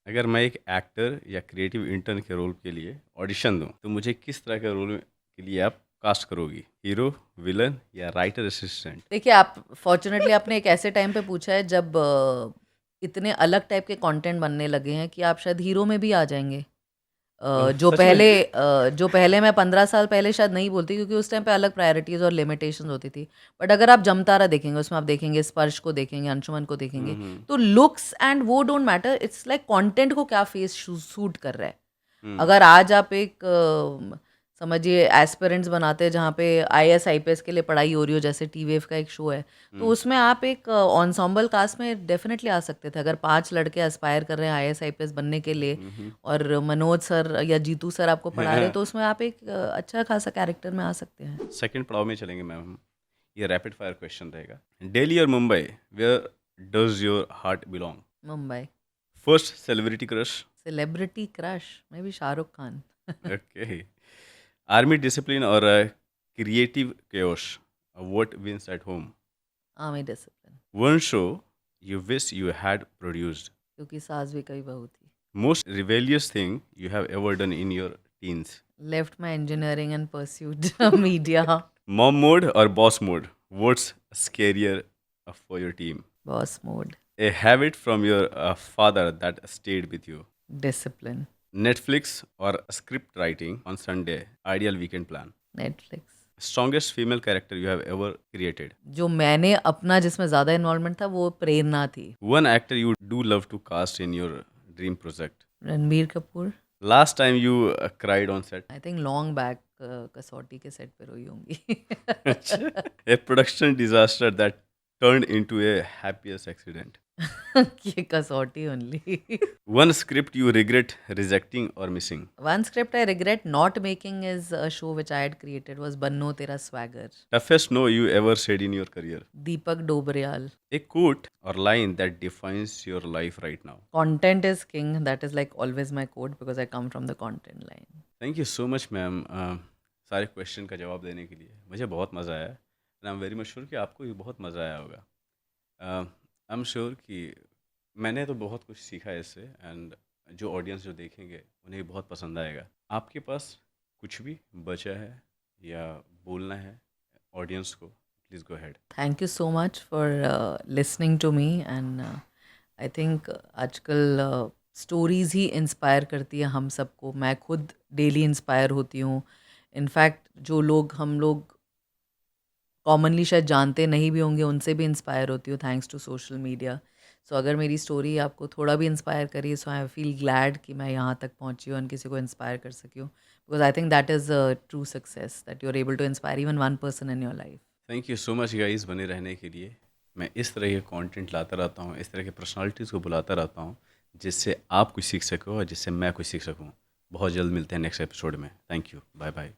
अगर मैं एक एक्टर या क्रिएटिव इंटर्न के रोल के लिए ऑडिशन दूं तो मुझे किस तरह के रोल के लिए आप कास्ट करोगी? हीरो, विलन या राइटर असिस्टेंट? देखिए, आप फॉर्चुनेटली आपने एक ऐसे टाइम पे पूछा है जब इतने अलग टाइप के कंटेंट बनने लगे हैं कि आप शायद हीरो में भी आ जाएंगे। जो सच पहले में? जो पहले मैं 15 साल पहले शायद नहीं बोलती, क्योंकि उस टाइम पे अलग प्रायोरिटीज़ और लिमिटेशंस होती थी। बट अगर आप जमतारा देखेंगे, उसमें आप देखेंगे स्पर्श को देखेंगे, अंशुमन को देखेंगे, तो लुक्स एंड वो don't matter, it's like content को क्या फेस सूट कर रहा है। अगर आज आप एक समझिए एस्पिरेंट्स बनाते हैं जहाँ पे IAS IPS के लिए पढ़ाई हो रही हो, जैसे टीवेव का एक शो है, तो उसमें आप एक ऑनसॉम्बल कास्ट में डेफिनेटली आ सकते थे। अगर 5 लड़के एस्पायर कर रहे हैं IAS IPS बनने के लिए और मनोज सर या जीतू सर आपको पढ़ा रहे हैं, तो उसमें आप एक अच्छा खासा कैरेक्टर में आ सकते हैं। सेकंड पड़ाव में चलेंगे मैम, ये रैपिड फायर क्वेश्चन रहेगा। दिल्ली और Mumbai, where does your heart belong? Mumbai. First celebrity crush? Celebrity crush में भी Shahrukh Khan. Okay. Army discipline or creative chaos? What wins at home? Army discipline, One show you wish you had produced. क्योंकि सास भी कभी बहू थी. Most rebellious thing you have ever done in your teens. Left my engineering and pursued media. Mom mode or boss mode? What's scarier for your team? Boss mode, A habit from your father that stayed with you. discipline, Netflix or script writing on Sunday? Ideal weekend plan. Netflix. Strongest female character you have ever created. जो मैंने अपना जिसमें ज़्यादा involvement था वो प्रेरणा थी. One actor you do love to cast in your dream project. Ranbir Kapoor. Last time you cried on set. I think long back कसौटी के सेट पे रोई होंगी. A production disaster that turned into a happiest accident. ये कसौटी only. One script you regret rejecting or missing. One script I regret not making is a show which I had created was Banno Tera Swagger. Toughest no you ever said in your career. Deepak Dobriyal. A quote or line that defines your life right now. Content is king. That is like always my quote because I come from the content line. Thank you so much ma'am सारे question का जवाब देने के लिए. मुझे बहुत मज़ा आया. And I'm very much sure कि आपको भी बहुत मज़ा आया होगा. आई एम श्योर कि मैंने तो बहुत कुछ सीखा है इससे एंड जो ऑडियंस जो देखेंगे उन्हें भी बहुत पसंद आएगा. आपके पास कुछ भी बचा है या बोलना है ऑडियंस को, please go ahead. Thank you so much for listening to me and I think आजकल स्टोरीज़ ही इंस्पायर करती है हम सबको. मैं खुद डेली इंस्पायर होती हूँ. इनफैक्ट जो लोग हम लोग कॉमनली शायद जानते नहीं भी होंगे उनसे भी इंस्पायर होती हूँ थैंक्स टू सोशल मीडिया. सो अगर मेरी स्टोरी आपको थोड़ा भी इंस्पायर करी सो आई फील ग्लैड कि मैं यहाँ तक पहुँची हूँ और किसी को इंस्पायर कर सकी हूँ. Because I think that is a true success that you are able to inspire even one person in your life. Thank you so much guys बने रहने के लिए. मैं इस तरह के कंटेंट लाता रहता हूँ, इस तरह के पर्सनालिटीज़ को बुलाता रहता हूँ जिससे आप कुछ सीख सको और जिससे मैं कुछ सीख सकूँ. बहुत जल्द मिलते हैं नेक्स्ट एपिसोड में. Thank you. Bye bye.